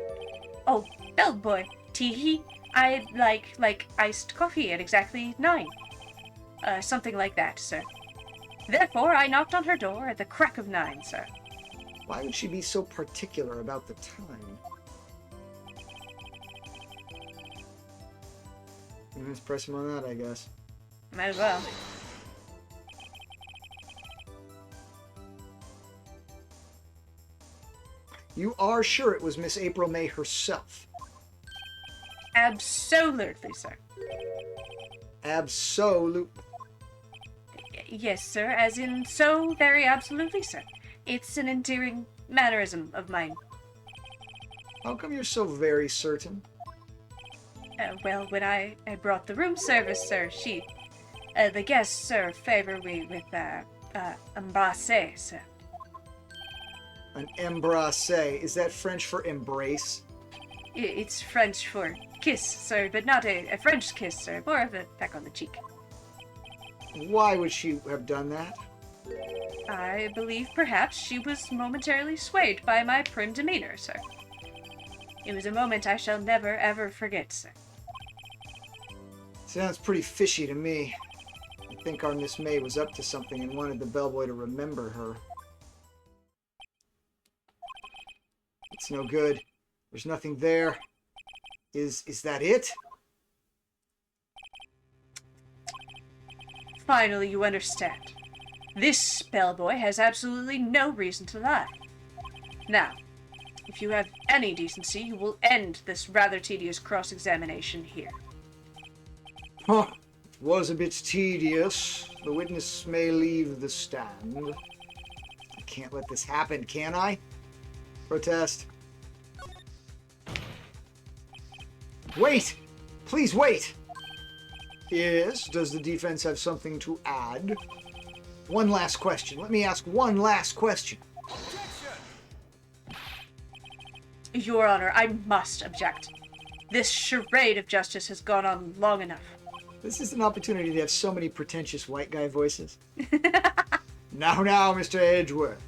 Oh, bellboy, tee-hee, I'd like iced coffee at exactly 9. Something like that, sir. Therefore, I knocked on her door at the crack of 9, sir. Why would she be so particular about the time? Let's press him on that, I guess. Might as well. You are sure it was Miss April May herself? Absolutely, sir. Absolutely. Yes, sir, as in so very absolutely, sir. It's an endearing mannerism of mine. How come you're so very certain? Well, when I brought the room service, sir, the guests, sir, favor me with, embrasse, sir. An embrasse. Is that French for embrace? It's French for kiss, sir, but not a French kiss, sir. More of a peck on the cheek. Why would she have done that? I believe perhaps she was momentarily swayed by my prim demeanor, sir. It was a moment I shall never, ever forget, sir. Sounds pretty fishy to me. I think our Miss May was up to something and wanted the bellboy to remember her. It's no good. There's nothing there. Is that it? Finally, you understand. This bellboy has absolutely no reason to lie. Now, if you have any decency, you will end this rather tedious cross-examination here. Huh. It was a bit tedious. The witness may leave the stand. I can't let this happen, can I? Protest. Wait! Please wait! Yes, does the defense have something to add? One last question. Let me ask one last question. Your Honor, I must object. This charade of justice has gone on long enough. This is an opportunity to have so many pretentious white guy voices. Now, Mr. Edgeworth.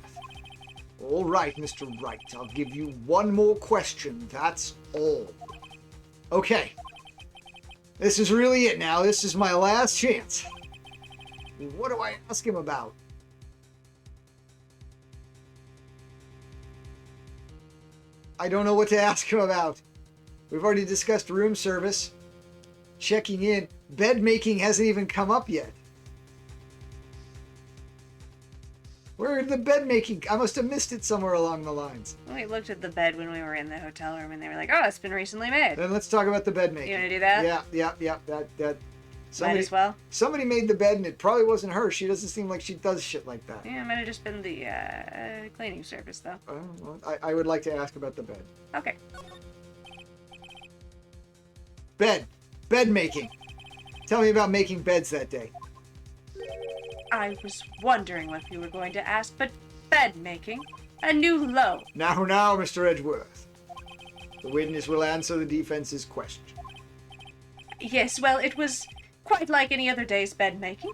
All right, Mr. Wright. I'll give you one more question. That's all. Okay. This is really it now. This is my last chance. What do I ask him about? I don't know what to ask him about. We've already discussed room service, checking in. Bed making hasn't even come up yet. Where did the bed making? I must have missed it somewhere along the lines. We looked at the bed when we were in the hotel room, and they were like, "Oh, it's been recently made." Then let's talk about the bed making. You want to do that? Yeah. That. Might as well. Somebody made the bed, and it probably wasn't her. She doesn't seem like she does shit like that. Yeah, it might have just been the cleaning service, though. Well, I would like to ask about the bed. Okay. Bed making. Tell me about making beds that day. I was wondering what you were going to ask, but bed making? A new low. Now, Mr. Edgeworth. The witness will answer the defense's question. Yes, well, it was quite like any other day's bed making.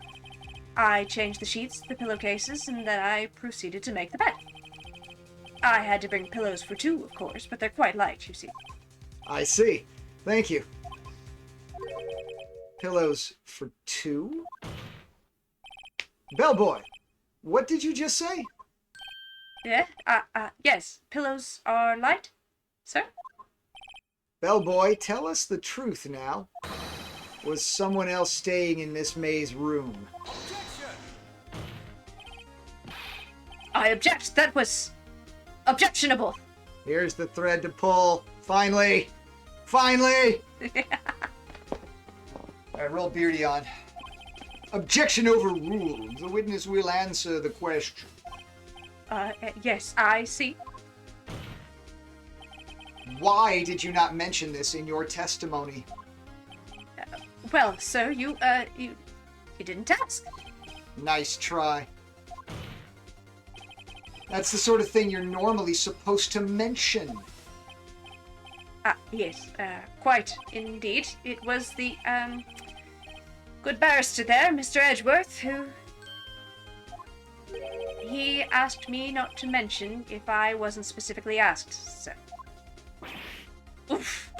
I changed the sheets, the pillowcases, and then I proceeded to make the bed. I had to bring pillows for two, of course, but they're quite light, you see. I see. Thank you. Pillows for two? Bellboy, what did you just say? Yeah? Yes, pillows are light, sir? Bellboy, tell us the truth now. Was someone else staying in Miss May's room? I object. That was objectionable. Here's the thread to pull. Finally! Finally! Alright, roll Beardy on. Objection overruled. The witness will answer the question. Yes, I see. Why did you not mention this in your testimony? Well, sir, you didn't ask. Nice try. That's the sort of thing you're normally supposed to mention. Yes, quite indeed. It was the, good barrister there, Mr. Edgeworth, who... He asked me not to mention if I wasn't specifically asked, so... Oof!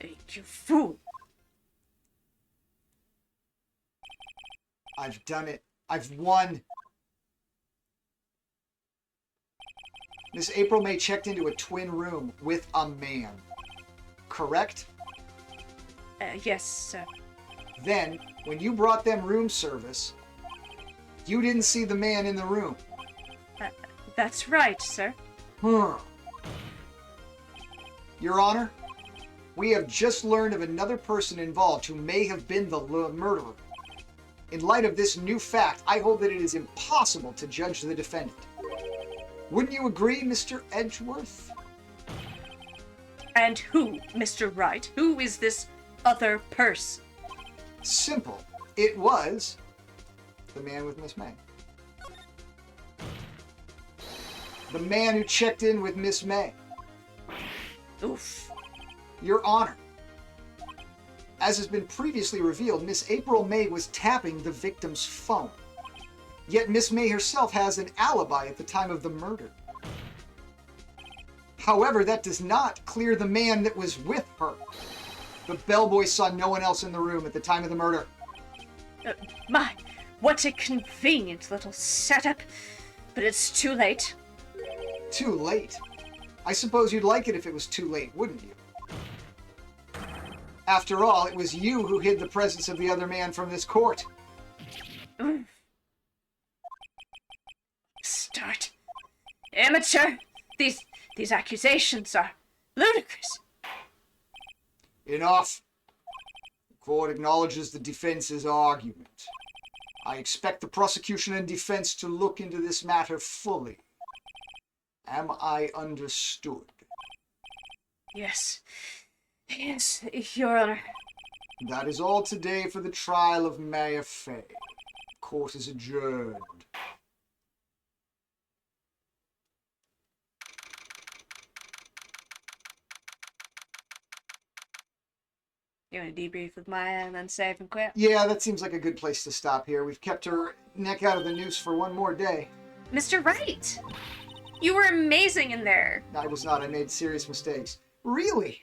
You fool! I've done it. I've won. Miss April May checked into a twin room with a man. Correct? Yes, sir. Then, when you brought them room service, you didn't see the man in the room. That's right, sir. Your Honor, We have just learned of another person involved who may have been the murderer. In light of this new fact, I hold that it is impossible to judge the defendant. Wouldn't you agree, Mr. Edgeworth? And who, Mr. Wright? Who is this other person? Simple. It was the man with Miss May. The man who checked in with Miss May. Oof. Your Honor. As has been previously revealed, Miss April May was tapping the victim's phone. Yet Miss May herself has an alibi at the time of the murder. However, that does not clear the man that was with her. The bellboy saw no one else in the room at the time of the murder. My, what a convenient little setup. But it's too late. Too late? I suppose you'd like it if it was too late, wouldn't you? After all, it was you who hid the presence of the other man from this court. Start. Amateur! These accusations are ludicrous. Enough. The court acknowledges the defense's argument. I expect the prosecution and defense to look into this matter fully. Am I understood? Yes. Yes, Your Honor. That is all today for the trial of Mayor Fay. Court is adjourned. You want to debrief with Maya and then save and quit? Yeah, that seems like a good place to stop here. We've kept her neck out of the noose for one more day. Mr. Wright! You were amazing in there. I was not. I made serious mistakes. Really?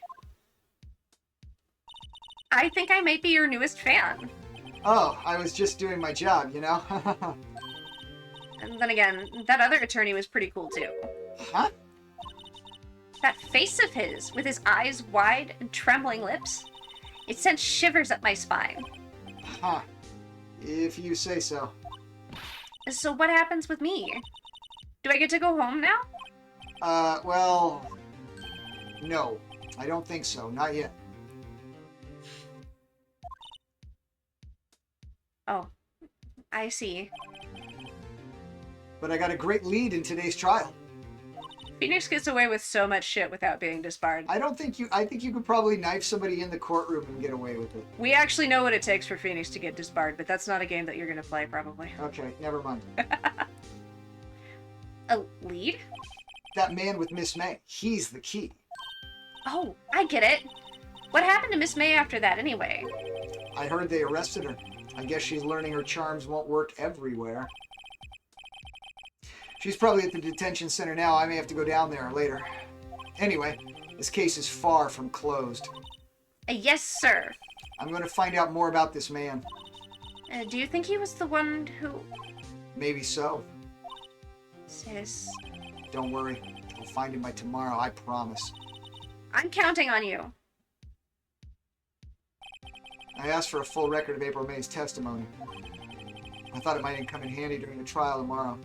I think I might be your newest fan. Oh, I was just doing my job, you know? And then again, that other attorney was pretty cool too. Huh? That face of his, with his eyes wide and trembling lips, it sent shivers up my spine. Huh. If you say so. So what happens with me? Do I get to go home now? Well... No. I don't think so. Not yet. Oh, I see. But I got a great lead in today's trial. Phoenix gets away with so much shit without being disbarred. I think you could probably knife somebody in the courtroom and get away with it. We actually know what it takes for Phoenix to get disbarred, but that's not a game that you're gonna play, probably. Okay, never mind. A lead? That man with Miss May, he's the key. Oh, I get it. What happened to Miss May after that, anyway? I heard they arrested her. I guess she's learning her charms won't work everywhere. She's probably at the detention center now. I may have to go down there later. Anyway, this case is far from closed. Yes, sir. I'm going to find out more about this man. Do you think he was the one who... Maybe so. Sis... Don't worry. I'll find him by tomorrow, I promise. I'm counting on you. I asked for a full record of April May's testimony. I thought it might come in handy during the trial tomorrow.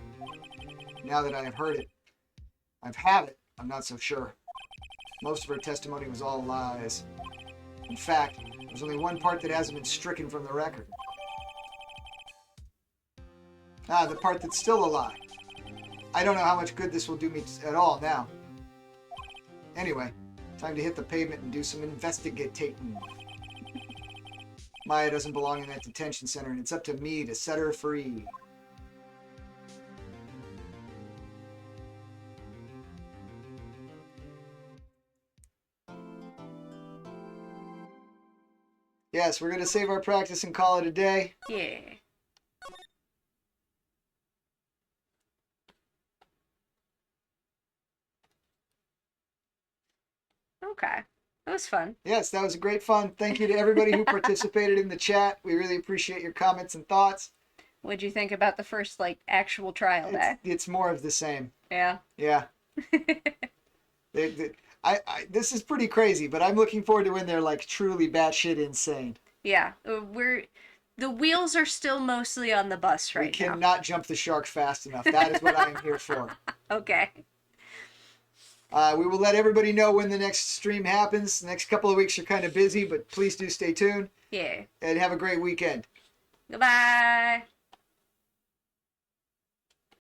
Now that I have heard it, I'm not so sure. Most of her testimony was all lies. In fact, there's only one part that hasn't been stricken from the record. The part that's still a lie. I don't know how much good this will do me at all now. Anyway, time to hit the pavement and do some investigating. Maya doesn't belong in that detention center, and it's up to me to set her free. Yes, we're going to save our practice and call it a day. Yeah. Okay. That was fun. Yes, that was great fun. Thank you to everybody who participated in the chat. We really appreciate your comments and thoughts. What'd you think about the first, actual trial day? It's more of the same. Yeah. Yeah. This is pretty crazy, but I'm looking forward to when they're truly batshit insane. Yeah. The wheels are still mostly on the bus right now. We cannot jump the shark fast enough. That is what I am here for. Okay. We will let everybody know when the next stream happens. The next couple of weeks are kind of busy, but please do stay tuned Yeah. and have a great weekend. Goodbye.